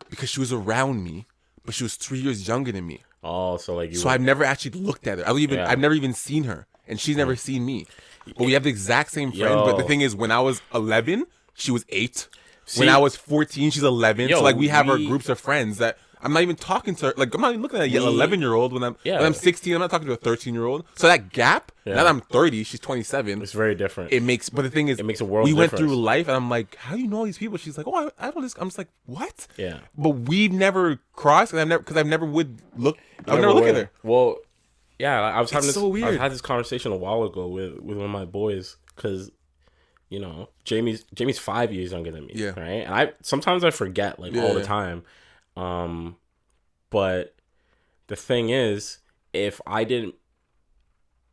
Because she was around me, but she was 3 years younger than me. Oh, so like you. So I've never actually looked at her. I've never even seen her, and she's never seen me. But we have the exact same friends. But the thing is, when I was 11, she was 8. See, when I was 14, she's 11. So like we have our groups of friends that I'm not even talking to her. Like I'm not even looking at an 11-year-old when I'm 16. I'm not talking to a 13-year-old. So that gap. Now that I'm 30, she's 27. It's very different. But the thing is, it makes a world. We went through life, and I'm like, how do you know all these people? She's like, oh, I know this. I'm just like, what? Yeah. But we've never crossed, and I've never would look. I've never looked at her. Well, yeah, I was having this. So weird. I had this conversation a while ago with one of my boys because, Jamie's 5 years younger than me. Yeah. Right. And sometimes I forget all the time. But the thing is, if I didn't,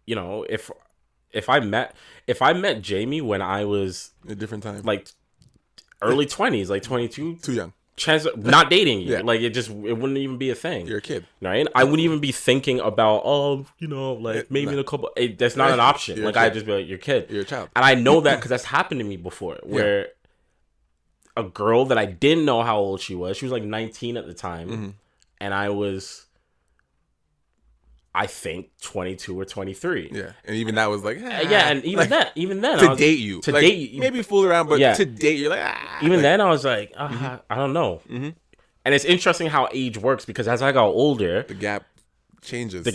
if I met Jamie when I was a different time, like early 20s, like 22, too young. Chance of not dating you, like it wouldn't even be a thing. You're a kid, right? I wouldn't even be thinking about maybe in a couple. That's not an option. Like I'd just be like, you're a kid, you're a child, and I know that because that's happened to me before, where a girl that I didn't know how old she was like 19 at the time, and I was, I think 22 or 23. Yeah, and even that was like, and even then, to date you, maybe fool around, but to date you're like, even then I was like, I don't know. And it's interesting how age works because as I got older, the gap changes.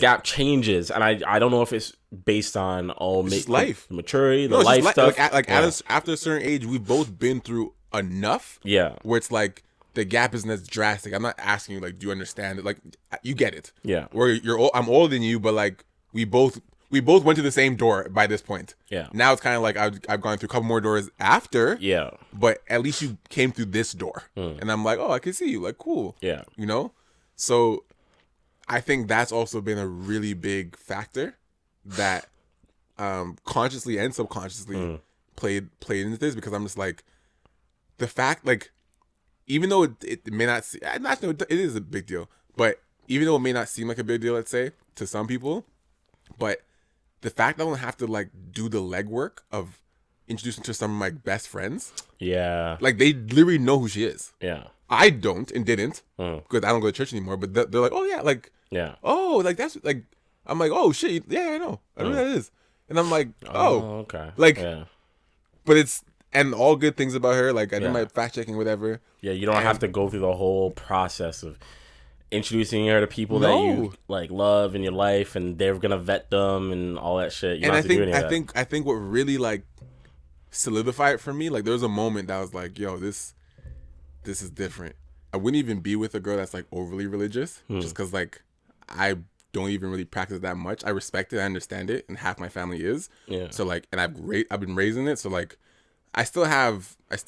And I don't know if it's based on life, maturity, the life stuff. After a certain age, we've both been through enough. Yeah, where it's like. The gap isn't as drastic. I'm not asking you, like, do you understand it? Like, you get it. Yeah. Where I'm older than you, but like we both went to the same door by this point. Yeah. Now it's kind of like I've gone through a couple more doors after. Yeah. But at least you came through this door, and I'm like, oh, I can see you. Like, cool. Yeah. So I think that's also been a really big factor that consciously and subconsciously played into this because I'm just like the fact like. Even though it may not, it is a big deal. But even though it may not seem like a big deal, let's say to some people, but the fact that I don't have to like do the legwork of introducing to some of my best friends, yeah, like they literally know who she is. Yeah, I don't and didn't because I don't go to church anymore. But they're like, oh yeah, like oh like that's like I'm like oh shit yeah I know who that is, and I'm like oh okay like, but it's. And all good things about her, like I did my fact checking, whatever. Yeah, you don't have to go through the whole process of introducing her to people that you like love in your life, and they're gonna vet them and all that shit. You don't have to do any of that. I think what really like solidified it for me, like there was a moment that I was like, yo, this is different. I wouldn't even be with a girl that's like overly religious, just because like I don't even really practice that much. I respect it, I understand it, and half my family is. Yeah. So like, and I've been raised in it, so like. I still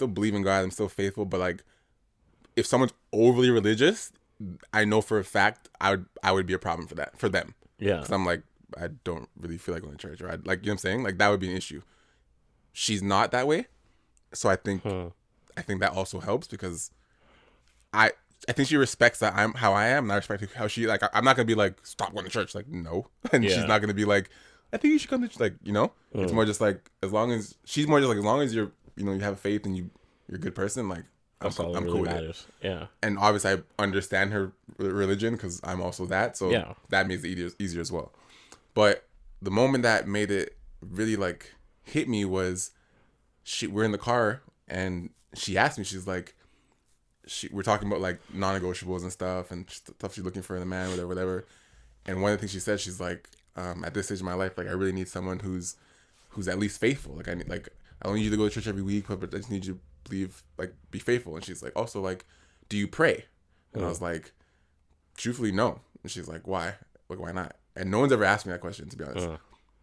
believe in God. I'm still faithful, but like, if someone's overly religious, I know for a fact I would be a problem for them. Yeah, because I'm like I don't really feel like going to church, or like you know what I'm saying. Like that would be an issue. She's not that way, so I think I think that also helps because I think she respects that I'm how I am, and I respect how she like. I'm not gonna be like stop going to church, like no, and she's not gonna be like I think you should come to like It's more just like as long as she's more just like as long as you're you have faith and you're a good person, like I'm really cool matters. with it. Yeah, and obviously I understand her religion because I'm also that, so that makes it easier as well. But the moment that made it really like hit me was we're in the car and she asked me, she's like, we're talking about like non-negotiables and stuff and stuff she's looking for in a man, whatever. And one of the things she said, she's like, at this stage of my life, like I really need someone who's at least faithful. Like I don't need you to go to church every week, but I just need you to be faithful. And she's like, also like, do you pray? And I was like, truthfully, no. And she's like, why? Like, why not? And no one's ever asked me that question, to be honest.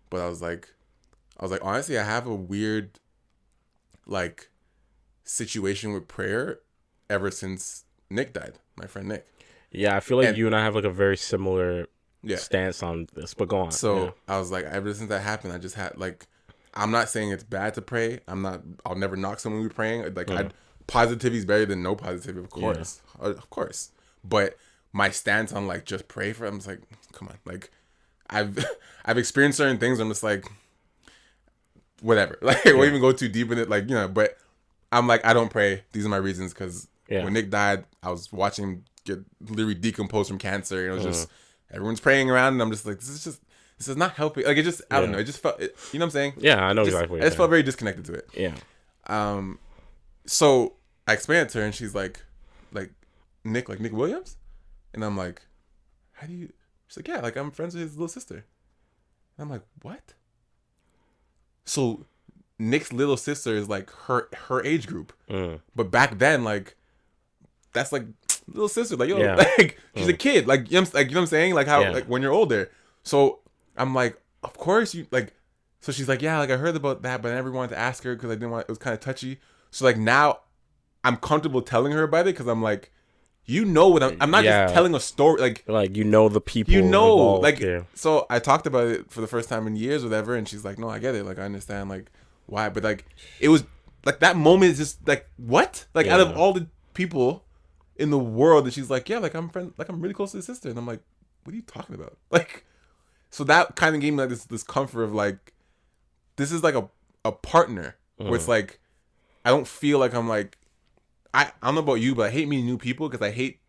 But I was like, honestly, I have a weird, like, situation with prayer ever since Nick died, my friend Nick. Yeah, I feel like you and I have like a very similar stance on this. But go on. So I was like, ever since that happened, I just had like, I'm not saying it's bad to pray. I'll never knock someone who's praying. Like, positivity is better than no positivity, of course, of course. But my stance on like just pray for, I'm just like, come on, like. I've experienced certain things. I'm just like, whatever. Like, I won't even go too deep in it. Like, but I'm like, I don't pray. These are my reasons. Because when Nick died, I was watching him get literally decomposed from cancer. And it was just, everyone's praying around. And I'm just like, this is not helping. Like, it just, I don't know. It just felt, you know what I'm saying? Yeah, I know exactly what I just felt very disconnected to it. Yeah. So I explained it to her and she's like Nick Williams? And I'm like, how do you? She's like, yeah, like I'm friends with his little sister. And I'm like, what? So Nick's little sister is like her age group. But back then, like, that's like little sister. Like, yo, like she's a kid. Like, you know what I'm saying? Like how like when you're older. So I'm like, of course you like. So she's like, yeah, like I heard about that, but I never wanted to ask her because I didn't want. It was kind of touchy. So like now, I'm comfortable telling her about it because I'm like. What I'm not just telling a story like the people like so I talked about it for the first time in years whatever and she's like no I get it like I understand like why but like it was like that moment is just like what like out of all the people in the world that she's like yeah like I'm really close to his sister and I'm like what are you talking about like so that kind of gave me like this comfort of like this is like a partner where it's like I don't feel like I'm like I don't know about you, but I hate meeting new people because I hate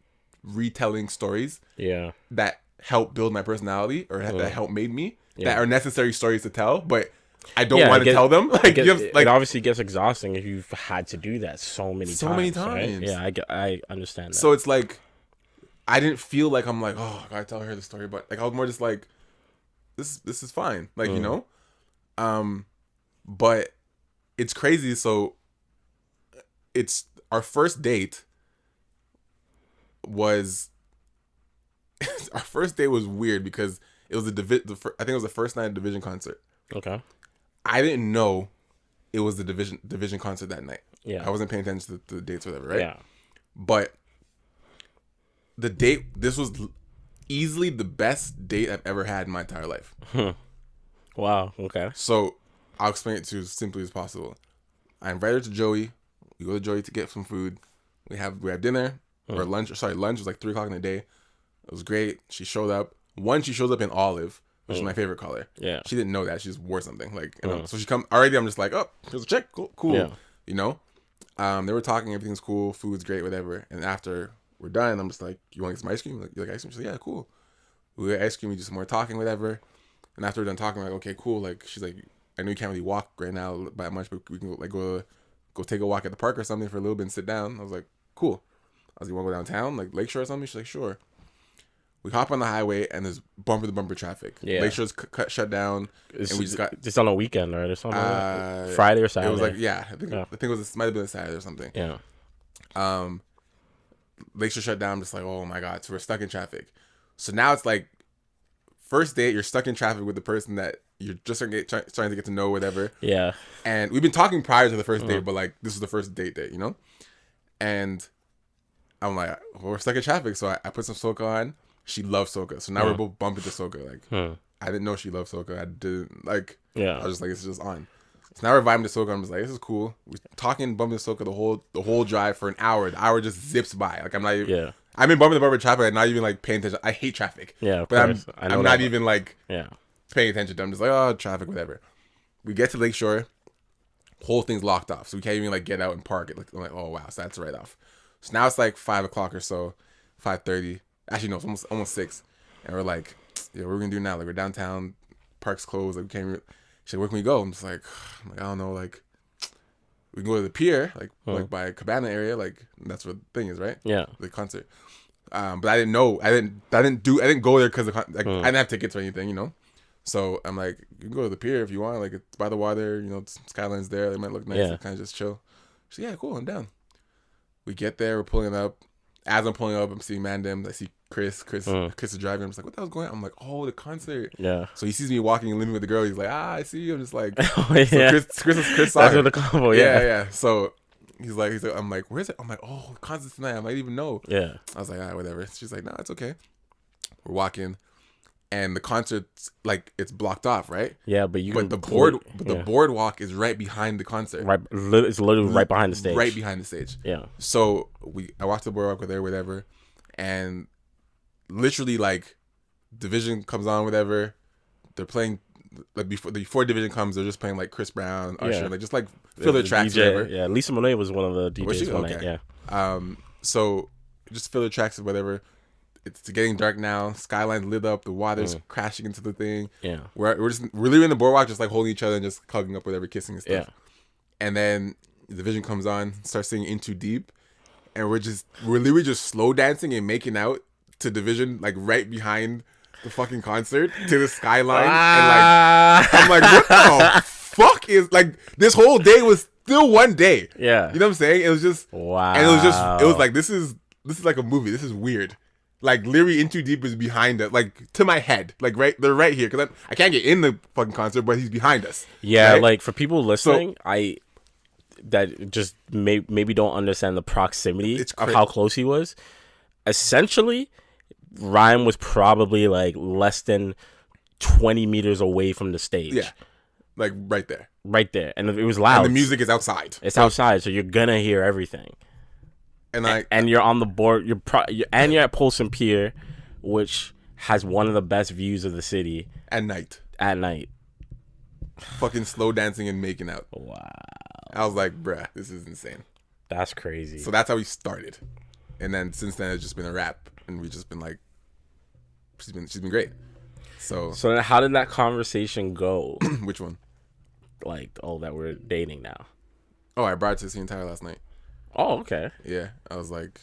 retelling stories that help build my personality or that help made me that are necessary stories to tell, but I don't want to tell them. Like, it obviously gets exhausting if you've had to do that so many times. Right? Yeah, I understand that. So it's like I didn't feel like I'm like oh I gotta tell her the story, but like I was more just like this is fine, like but it's crazy. So it's. Our first date was weird because it was I think it was the first night of Division concert. Okay. I didn't know it was the Division concert that night. Yeah. I wasn't paying attention to the dates or whatever, right? Yeah. But the date, this was easily the best date I've ever had in my entire life. Wow. Okay. So I'll explain it to you as simply as possible. I invited her to Joey. We go to Joey to get some food. We have dinner or lunch. Lunch was like 3:00 in the day. It was great. She showed up. She shows up in olive, which is my favorite color. Yeah. She didn't know that. She just wore something like. So she come already. I'm just like, oh, here's a check. Cool. Yeah. You know. They were talking. Everything's cool. Food's great. Whatever. And after we're done, I'm just like, you want to get some ice cream? Like, you like ice cream? She's like, yeah, cool. We get ice cream. We do some more talking. Whatever. And after we're done talking, I'm like, okay, cool. Like she's like, I know you can't really walk right now by much, but we can like go take a walk at the park or something for a little bit and sit down. I was like, cool. I was like, you want to go downtown, like Lakeshore or something? She's like, sure. We hop on the highway and there's bumper to bumper traffic. Yeah. Lakeshore's shut down. And we just got just on a weekend, right? Or something like Friday or Saturday. It was like, I think it was might have been a Saturday or something. Yeah. Lakeshore shut down. I'm just like, oh my God. So we're stuck in traffic. So now it's like, first date, you're stuck in traffic with the person that you're just starting to get to know, whatever. Yeah. And we've been talking prior to the first date, but like this was the first date, you know? And I'm like, well, we're stuck in traffic. So I put some soca on. She loves soca. So now we're both bumping to soca. Like, I didn't know she loved soca. I didn't, like, I was just like, it's just on. So now we're vibing to soca. I'm just like, this is cool. We're talking, bumping to soca the whole drive for an hour. The hour just zips by. Like I'm not even. Yeah. I've been bumping the barber traffic. I'm not even like paying attention. I hate traffic. Yeah, but I'm not that, even like yeah paying attention to. I'm just like, oh, traffic, whatever. We get to Lakeshore, whole thing's locked off, so we can't even like get out and park it. Like I'm like, oh wow, so that's right off. So now it's like 5 o'clock or so, 5:30. Actually, no, it's almost 6, and we're like, yeah, what are we gonna do now? Like we're downtown, park's closed. Like we can't. She's like, where can we go? I'm just like, I don't know. Like we can go to the pier, like by Cabana area. Like that's what the thing is, right? Yeah, the concert. But I didn't know. I didn't go there because I didn't have tickets or anything, you know. So I'm like, you can go to the pier if you want. Like it's by the water, you know, skyline's there. They might look nice. Yeah. Kind of just chill. She's like, yeah, cool. I'm down. We get there. We're pulling up. As I'm pulling up, I'm seeing Mandem. I see Chris. Chris is driving. I'm just like, what the hell's going on? I'm like, oh, the concert. Yeah. So he sees me walking and living with the girl. He's like, I see you. I'm just like, oh, yeah. So Chris saw That's her. what the combo. Yeah. Yeah. So he's like, I'm like, where is it? I'm like, oh, the concert's tonight. I might even know. Yeah. I was like, all right, whatever. She's like, no, it's okay. We're walking, and the concert's like it's blocked off, right? Yeah, but the boardwalk is right behind the concert. Right, it's literally right behind the stage. Right behind the stage. Yeah. So I walked the boardwalk with her, whatever, and literally like Division comes on, whatever. They're playing like before Division comes, they're just playing like Chris Brown, Usher, like just like filler tracks, DJ, whatever. Yeah, Lisa Monet was one of the DJs. Was she? One Okay. night, yeah. So just filler tracks or whatever. It's getting dark now. Skyline's lit up. The water's crashing into the thing. Yeah. We're leaving the boardwalk, just like holding each other and just hugging up, whatever, kissing and stuff. Yeah. And then Division comes on, starts singing "In Too Deep," and we're literally just slow dancing and making out to Division, like right behind the fucking concert to the skyline. And like I'm like, what the fuck is like this whole day was still one day. Yeah. You know what I'm saying? It was just wow. And it was like this is like a movie. This is weird. Like literally In Too Deep is behind us, like to my head, like they're right here because I can't get in the fucking concert, but he's behind us. Yeah, right? like for people listening, that just maybe don't understand the proximity of how close he was. Essentially, Ryan was probably like less than 20 meters away from the stage. Yeah, like right there, and it was loud. And the music is outside. It's outside, so you're gonna hear everything. And you're on the board. You're at Polson Pier, which has one of the best views of the city at night. Fucking slow dancing and making out. Wow. I was like, bruh, this is insane. That's crazy. So that's how we started, and then since then it's just been a wrap, and we've just been like, she's been great. So then how did that conversation go? Which one? Like, that we're dating now. Oh, I brought it to the entire last night. Oh, okay. Yeah, I was like,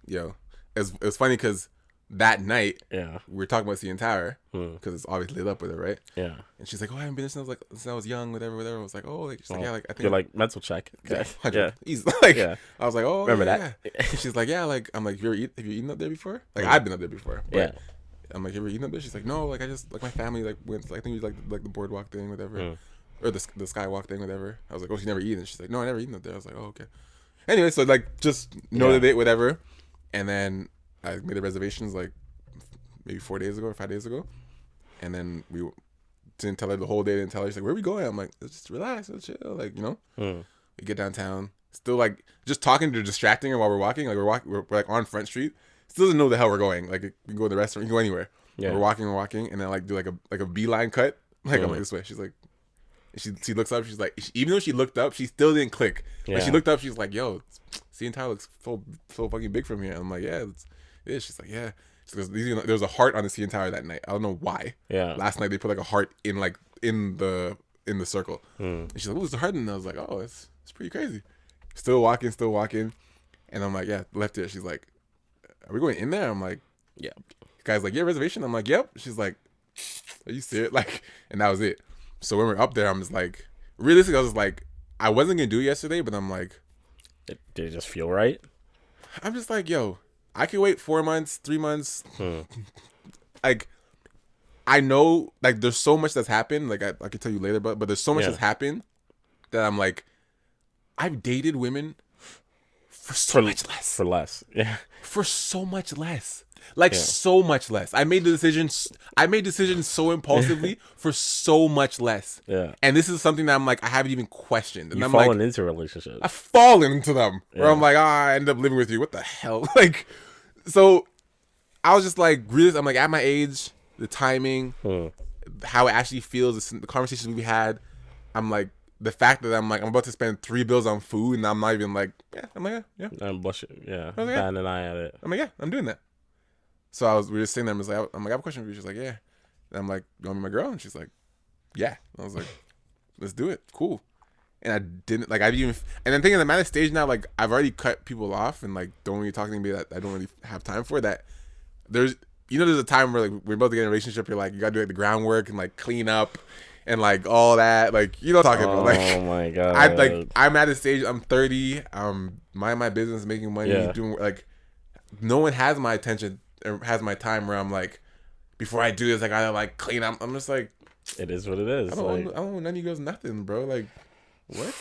yo, it was funny because that night, we were talking about CN Tower because it's always lit up with it, right? Yeah. And she's like, oh, I haven't been there since I was young, whatever. I was like, oh, like, she's like, yeah, like I think you're like mental check. Okay. Yeah, he's like, I was like, oh, remember that? that? And she's like, yeah, like I'm like, have you eaten up there before? Like I've been up there before. But yeah. I'm like, you ever eaten up there? She's like, no, like I just like my family like went. Like, I think we like the boardwalk thing, whatever, or the skywalk thing, whatever. I was like, oh, she's never eaten. She's like, no, I never eaten up there. I was like, oh, okay. Anyway, so like just noted it, whatever, and then I made the reservations like maybe 4 days ago or 5 days ago, and then we didn't tell her the whole day. Didn't tell her. She's like, where are we going? I'm like, let's just relax, let's chill, like you know. We get downtown, still like just talking to distracting her while we're walking. Like we're like on Front Street. Still doesn't know the hell we're going. Like we can go to the restaurant, we can go anywhere. Yeah. We're walking, and then like do like a beeline cut. Like I'm like this way. She's like. She looks up. She's like, even though she looked up, she still didn't click. Yeah. Like she looked up. She's like, "Yo, CN Tower looks so fucking big from here." I'm like, "Yeah, it is." She's like, "Yeah." She goes, there was a heart on the CN Tower that night. I don't know why. Yeah. Last night they put like a heart in the circle. And she's like, "Oh, there's a heart," and I was like, "Oh, it's pretty crazy." Still walking, and I'm like, "Yeah, left it." She's like, "Are we going in there?" I'm like, "Yeah." The guy's like, "Yeah, reservation." I'm like, "Yep." She's like, "Are you serious?" Like, and that was it. So when we're up there, I'm just like, realistically, I was like, I wasn't gonna do it yesterday, but I'm like, did it just feel right? I'm just like, yo, I could wait 4 months, 3 months. Like, I know, like, there's so much that's happened. Like, I could tell you later, but there's so much that's happened that I'm like, I've dated women for so much less. For less, yeah. For so much less. Like so much less. I made decisions so impulsively for so much less. Yeah. And this is something that I'm like, I haven't even questioned. And You've I'm fallen like, into relationships. I've fallen into them. Where I'm like, I end up living with you. What the hell? Like, so I was just like, really, I'm like, at my age, the timing, how it actually feels, the conversations we had, I'm like, the fact that I'm about to spend $3 on food and I'm not even like, yeah. I'm blushing. Yeah. like, Batting an eye at it. I'm like, yeah, I'm doing that. So we were just sitting there and I have a question for you. She's like, yeah. And I'm like, you want to be my girl? And she's like, yeah. And I was like, let's do it. Cool. And I didn't, like, and I'm thinking I'm at a stage now, like, I've already cut people off and, like, don't really talk to anybody that I don't really have time for. That there's a time where, like, we're about to get in a relationship, you're like, you gotta do, like, the groundwork and, like, clean up and, like, all that. Like, you know what I'm talking about. Like, oh my God. I'm at a stage, I'm 30, mind my business, making money, doing, like, no one has my attention or has my time where I'm like, before I do this, I gotta, like, clean up. I'm just like, it is what it is. I don't owe none of you girls nothing, bro. Like, what?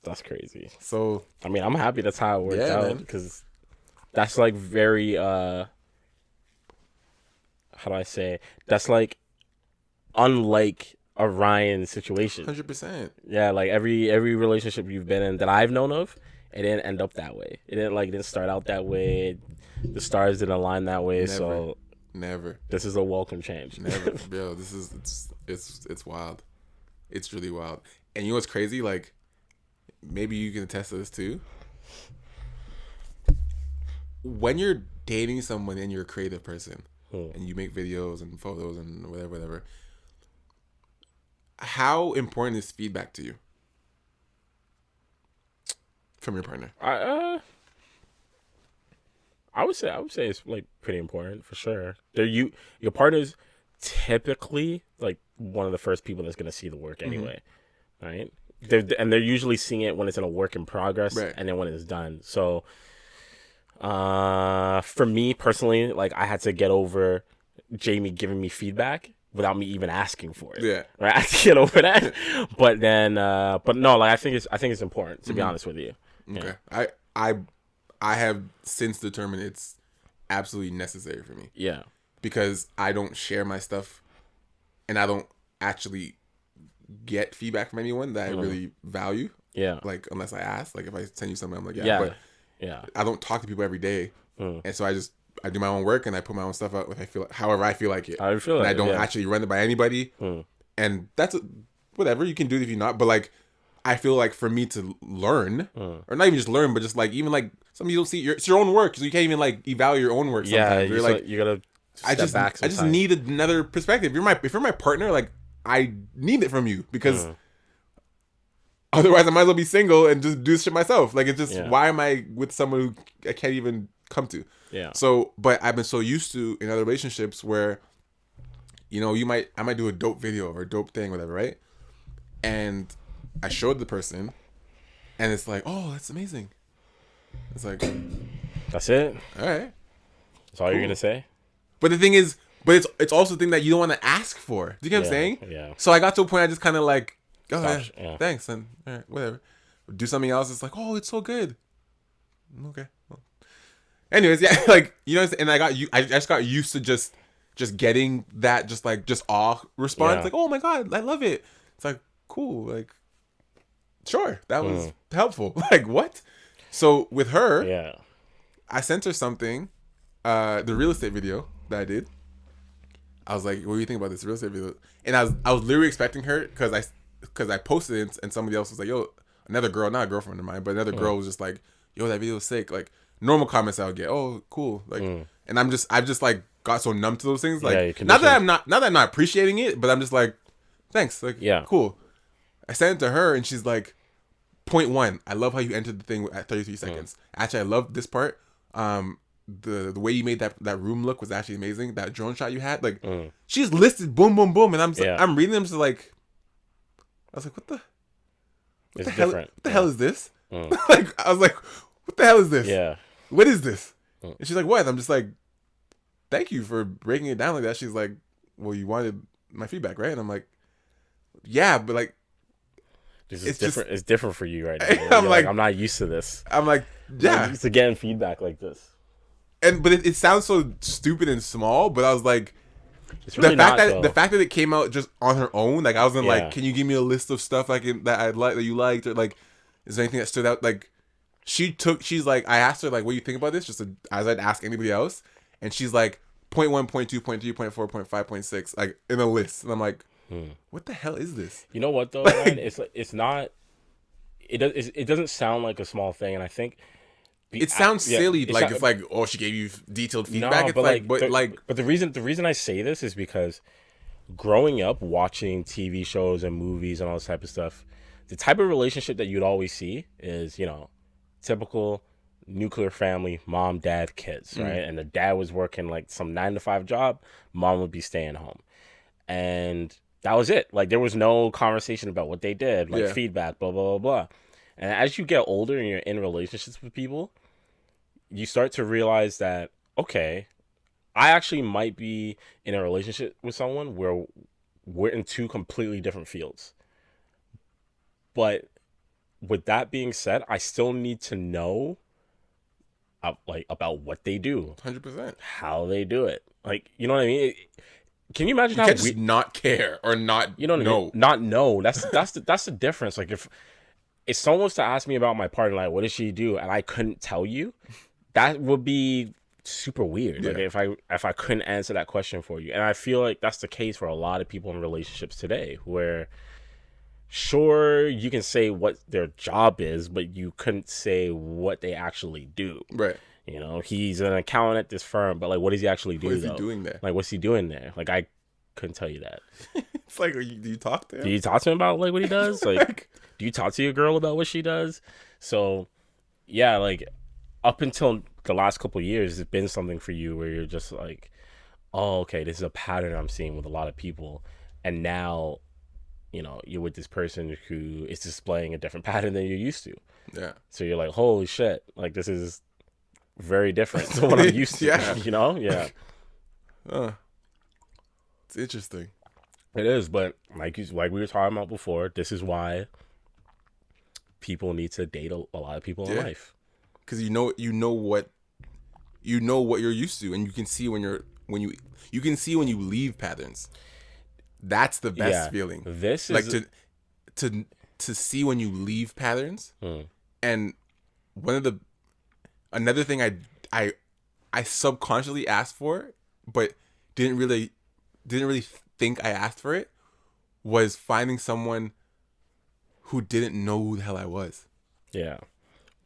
That's crazy. So, I mean, I'm happy that's how it worked out, because that's like very how do I say? That's like unlike a Ryan situation. 100%. Yeah, like every relationship you've been in that I've known of, it didn't end up that way. It didn't start out that way. The stars didn't align that way. Never. This is a welcome change. Never, bro. This is it's wild. It's really wild. And you know what's crazy? Like, maybe you can attest to this too. When you're dating someone and you're a creative person and you make videos and photos and whatever, how important is feedback to you from your partner? I would say it's like pretty important for sure. Your partner's typically like one of the first people that's gonna see the work anyway, right? They're usually seeing it when it's in a work in progress, right, and then when it's done. So, for me personally, like I had to get over Jamie giving me feedback without me even asking for it. Yeah, right. I had to get over that, but then, but no, like I think it's important to be honest with you. Okay, yeah. I have since determined it's absolutely necessary for me. Yeah. Because I don't share my stuff and I don't actually get feedback from anyone that I really value. Yeah. Like, unless I ask. Like, if I send you something, I'm like, yeah. But I don't talk to people every day. And so I do my own work and I put my own stuff out if however I feel like it. I don't actually run it by anybody. And that's whatever. You can do it if you're not. But, like, I feel like for me to learn, or not even just learn, but just like even like some of you don't see it's your own work, so you can't even like evaluate your own work. Sometimes. Yeah, you gotta step back. I just need another perspective. If you're my partner, like I need it from you because otherwise I might as well be single and just do this shit myself. Like it's just why am I with someone who I can't even come to? Yeah. So, but I've been so used to in other relationships where, you know, I might do a dope video or a dope thing, whatever, right? And I showed the person, and it's like, oh, that's amazing. It's like, that's it. All right, that's all you're gonna say. But the thing is, it's also the thing that you don't want to ask for. Do you get what I'm saying? Yeah. So I got to a point I just kind of like, oh yeah, thanks, and all right, whatever. Do something else. It's like, oh, it's so good. Okay. Well. Anyways, yeah, like you know, and I just got used to just getting that just awe response, like, oh my god, I love it. It's like cool, like. Sure, that was helpful. Like, what? So, with her, I sent her something, the real estate video that I did. I was like, what do you think about this real estate video? And I was literally expecting her, because I posted it, and somebody else was like, yo, another girl, not a girlfriend of mine, but another girl was just like, yo, that video was sick. Like, normal comments I would get, oh, cool. Like, and I've just, like, got so numb to those things. Like, not that I'm not appreciating it, but I'm just like, thanks. Like, cool. I sent it to her, and she's like, point one, I love how you entered the thing at 33 seconds. Actually, I love this part. The way you made that room look was actually amazing. That drone shot you had, like, she's listed boom, boom, boom, and I'm reading them, just like, I was like, what the hell is this? Like, I was like, what the hell is this? Yeah. What is this? And she's like, what? I'm just like, thank you for breaking it down like that. She's like, well, you wanted my feedback, right? And I'm like, yeah, but like, it's different. It's different for you right now. I'm like, I'm not used to this. I'm like, yeah, I'm used to getting feedback like this. but it sounds so stupid and small. But I was like, it's really the fact that it came out just on her own, like I wasn't like, can you give me a list of stuff that I like that you liked, or like, is there anything that stood out? Like, she's like, I asked her like, what do you think about this? Just as I'd ask anybody else, and she's like, 0.1, 0.2, 0.3, 0.4, 0.5, 0.6, like in a list, and I'm like, what the hell is this? You know what though, man? It's not. It doesn't sound like a small thing, and I think. It sounds silly, like it's like, oh, she gave you detailed feedback. It's but the reason I say this is because growing up watching TV shows and movies and all this type of stuff, the type of relationship that you'd always see is, you know, typical nuclear family, mom, dad, kids, right? And the dad was working like some 9-to-5 job, mom would be staying home, and that was it. Like there was no conversation about what they did, like feedback, blah blah blah blah. And as you get older and you're in relationships with people, you start to realize that, okay, I actually might be in a relationship with someone where we're in two completely different fields. But with that being said, I still need to know about what they do. 100%. How they do it. Like, you know what I mean? Can you imagine how we just not care or not, you know what I mean? Not know. That's the difference. Like if someone was to ask me about my partner, like, what does she do? And I couldn't tell you, that would be super weird. Like if I couldn't answer that question for you. And I feel like that's the case for a lot of people in relationships today, where sure, you can say what their job is, but you couldn't say what they actually do. Right. You know, he's an accountant at this firm, but like, what does he actually do? What is he doing there? Like, what's he doing there? Like, I couldn't tell you that. It's like, do you talk to him? Do you talk to him about like what he does? Like, do you talk to your girl about what she does? So, yeah, like up until the last couple of years, it's been something for you where you're just like, oh, okay, this is a pattern I'm seeing with a lot of people, and now, you know, you're with this person who is displaying a different pattern than you're used to. Yeah. So you're like, holy shit, like this is very different to what I'm used to. You know? Yeah. It's interesting. It is, but like we were talking about before, this is why people need to date a lot of people in life. Because you know what you're used to, and you can see when you leave patterns. That's the best feeling. This like is to see when you leave patterns. And another thing I subconsciously asked for, but didn't really think I asked for it, was finding someone who didn't know who the hell I was. Yeah.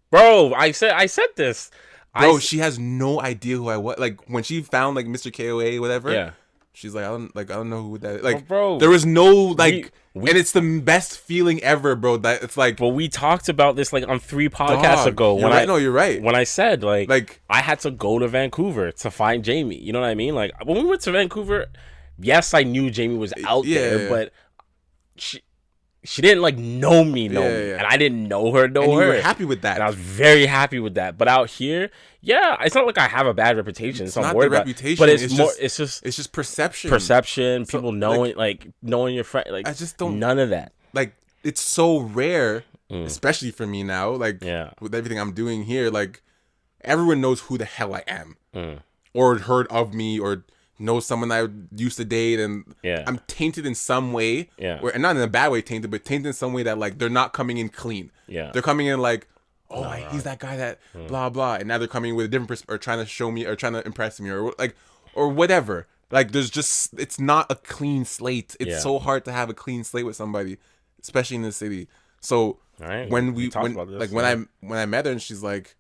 Bro, I said this. Bro, she has no idea who I was. Like when she found like MR.KOA, whatever. Yeah. She's like, I don't know who that is. Like, bro, there was no like, and it's the best feeling ever, bro. That it's like, well, we talked about this like on 3 podcasts ago. You're right. When I said like I had to go to Vancouver to find Jamie. You know what I mean? Like when we went to Vancouver, yes, I knew Jamie was out there, but she didn't like know me, and I didn't know her. And you were happy with that, and I was very happy with that. But out here, it's not like I have a bad reputation. It's so not I'm worried the reputation, but it's more. It's just perception. People knowing, like knowing your friend. Like I just don't. None of that. Like it's so rare, especially for me now. Like with everything I'm doing here, like everyone knows who the hell I am, or heard of me, or know someone I used to date, and I'm tainted in some way, and not in a bad way tainted, but tainted in some way that like they're not coming in clean. They're coming in like, oh, he's that guy that blah blah, and now they're coming in with a different or trying to show me or trying to impress me or like or whatever. Like there's just, it's not a clean slate. It's so hard to have a clean slate with somebody, especially in the city. So when I met her and she's like,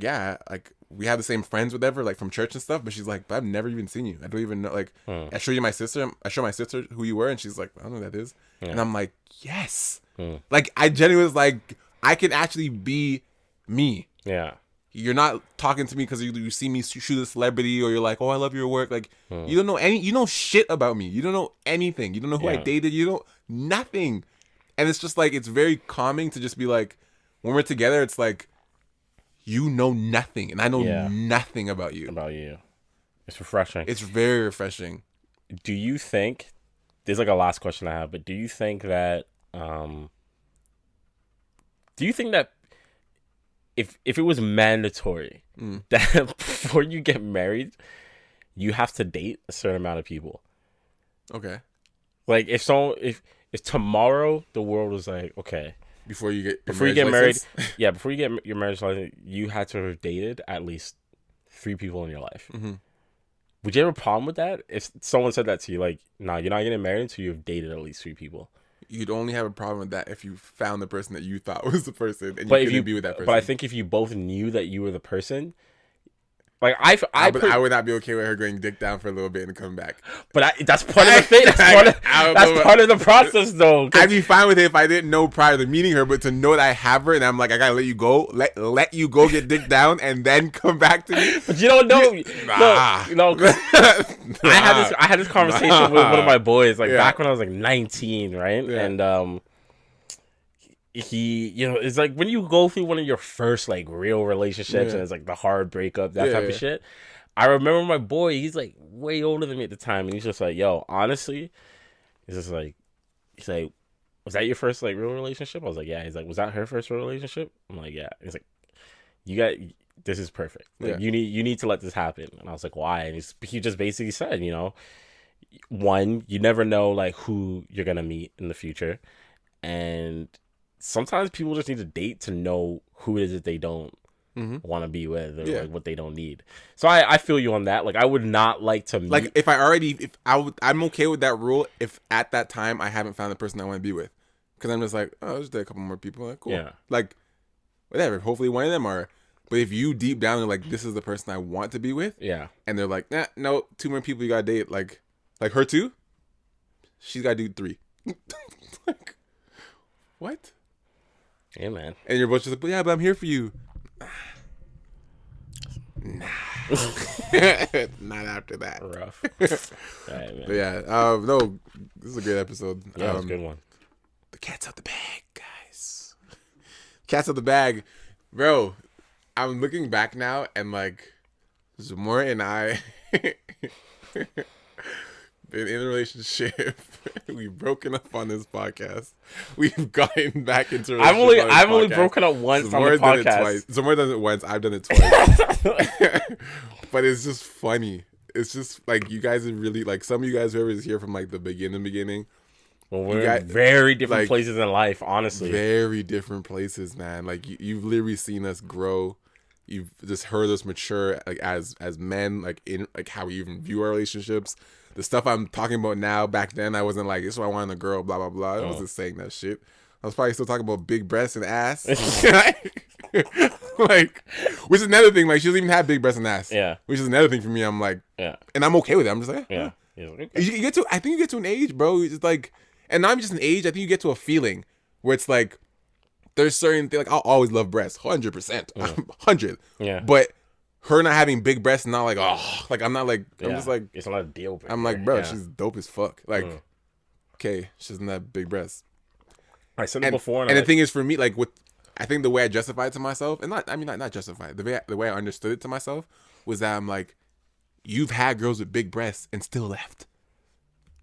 yeah, like we have the same friends, whatever, like from church and stuff. But she's like, but I've never even seen you. I don't even know. Like, I show my sister who you were, and she's like, I don't know who that is. And I'm like, yes. Like I genuinely was like, I can actually be me. Yeah. You're not talking to me because you see me shoot a celebrity, or you're like, oh, I love your work. Like, you don't know you know shit about me. You don't know anything. You don't know who I dated. You don't, nothing. And it's just like, it's very calming to just be like, when we're together, it's like, you know nothing, and I know nothing about you. It's refreshing. It's very refreshing. Do you think, there's like a last question I have, but do you think that if it was mandatory that before you get married, you have to date a certain amount of people. Okay. Like if tomorrow the world was like, okay, Before you get married, yeah, before you get your marriage license, you had to have dated at least 3 people in your life. Mm-hmm. Would you have a problem with that? If someone said that to you, like, nah, you're not getting married until you've dated at least 3 people. You'd only have a problem with that if you found the person that you thought was the person, and you couldn't be with that person. But I think if you both knew that you were the person, like I would not be okay with her going dick down for a little bit and coming back. But that's part of the thing. That's part of the process, though. I'd be fine with it if I didn't know prior to meeting her, but to know that I have her and I'm like, I gotta let you go, let you go get dick down and then come back to me. But you don't know. No. I had this conversation with one of my boys, like back when I was like 19, right? Yeah. And he, it's like when you go through one of your first like real relationships and it's like the hard breakup, that type of shit. I remember my boy, he's like way older than me at the time, and he's just like, yo, honestly, he's like, was that your first like real relationship? I was like, yeah. He's like, was that her first real relationship? I'm like, yeah. He's like, this is perfect. Like, you need to let this happen. And I was like, why? And he just basically said, one, you never know like who you're gonna meet in the future, and sometimes people just need to date to know who it is that they don't want to be with, or like what they don't need. So I feel you on that. Like, I would not like to meet. Like, I'm okay with that rule if at that time I haven't found the person I want to be with, because I'm just like, oh, I'll just date a couple more people. Like, cool. Yeah. Like, whatever. Hopefully one of them are. But if you deep down are like, this is the person I want to be with, and they're like, nah, no, 2 more people you gotta date. Like her too. She's gotta do 3. Like, what? Yeah, man. And you're both just like, yeah, but I'm here for you. Nah. Not after that. Rough. Right, man. But yeah, no, this is a great episode. Yeah, it's a good one. The cat's out the bag, guys. Cat's out the bag. Bro, I'm looking back now and like, Zamora and I been in a relationship. We've broken up on this podcast. We've gotten back into a relationship. I've only broken up once Zamora on the podcast. Done it twice. Zamora does it once. I've done it twice. But it's just funny. It's just like, you guys are really like, some of you guys whoever is here from like the beginning. Well, we're in very different places in life, honestly. Very different places, man. Like you've literally seen us grow. You've just heard us mature, like as men, like in like how we even view our relationships. The stuff I'm talking about now, back then, I wasn't like, this is what I want in a girl, blah, blah, blah. I wasn't saying that shit. I was probably still talking about big breasts and ass. Like, which is another thing. Like, she doesn't even have big breasts and ass. Yeah. Which is another thing for me. I'm like, and I'm okay with it. I'm just like, yeah. I think you get to an age, bro. It's like, and not just an age. I think you get to a feeling where it's like, there's certain things, like, I'll always love breasts, 100%, 100. Yeah. But her not having big breasts, not like, oh, like, I'm not like, I'm just like, it's not a deal breaker. I'm like, bro, she's dope as fuck. Like, okay, she doesn't have big breasts. I said it before, and the thing is, for me, like, I think the way I justified it to myself, and not justified, the way I understood it to myself was that I'm like, you've had girls with big breasts and still left.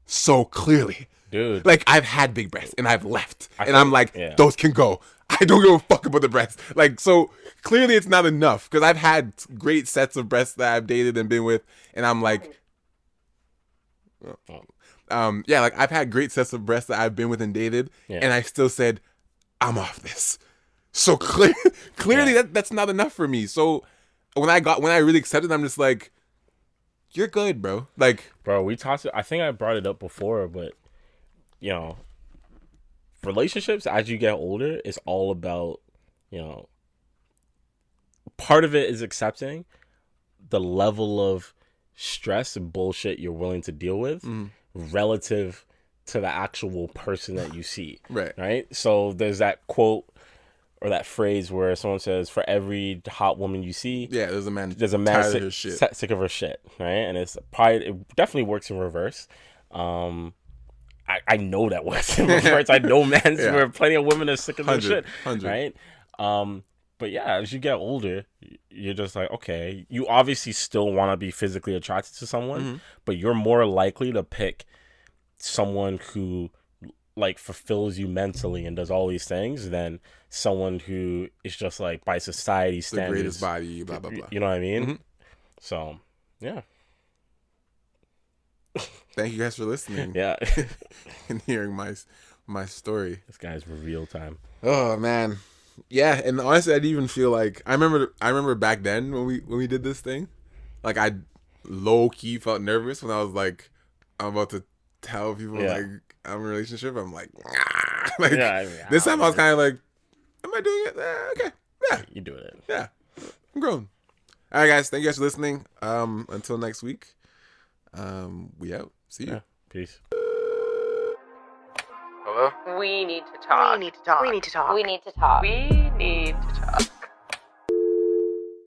So clearly. Dude. Like, I've had big breasts and I've left. I'm like, those can go. I don't give a fuck about the breasts. Like, so clearly it's not enough, because I've had great sets of breasts that I've dated and been with, and I'm like, like, I've had great sets of breasts that I've been with and dated, and I still said, I'm off this. So clearly that's not enough for me. So when I really accepted, I'm just like, you're good, bro. Like, bro, we talked. I think I brought it up before, but relationships as you get older is all about, part of it is accepting the level of stress and bullshit you're willing to deal with relative to the actual person that you see. Right. So there's that quote or that phrase where someone says, for every hot woman you see, there's a man sick of her shit. Right. And it definitely works in reverse. I know that works in reverse. I know where plenty of women are sick of their shit. 100. Right. But yeah, as you get older, you're just like, okay, you obviously still want to be physically attracted to someone, but you're more likely to pick someone who like fulfills you mentally and does all these things than someone who is just like by society standards the greatest body, blah blah blah. You know what I mean? Mm-hmm. So yeah. Thank you guys for listening. Yeah. And hearing my story. This guy's reveal time. Oh man. Yeah, and honestly, I didn't even feel like I remember back then when we did this thing, like I low key felt nervous when I was like, I'm about to tell people like I'm in a relationship. I'm like, like this time I was kind of like, am I doing it? Okay, yeah, you doing it? Yeah, I'm grown. All right, guys, thank you guys for listening. Until next week, we out. See you. Yeah. Peace. Hello. We need to talk. We need to talk. We need to talk. We need to talk. We need to talk.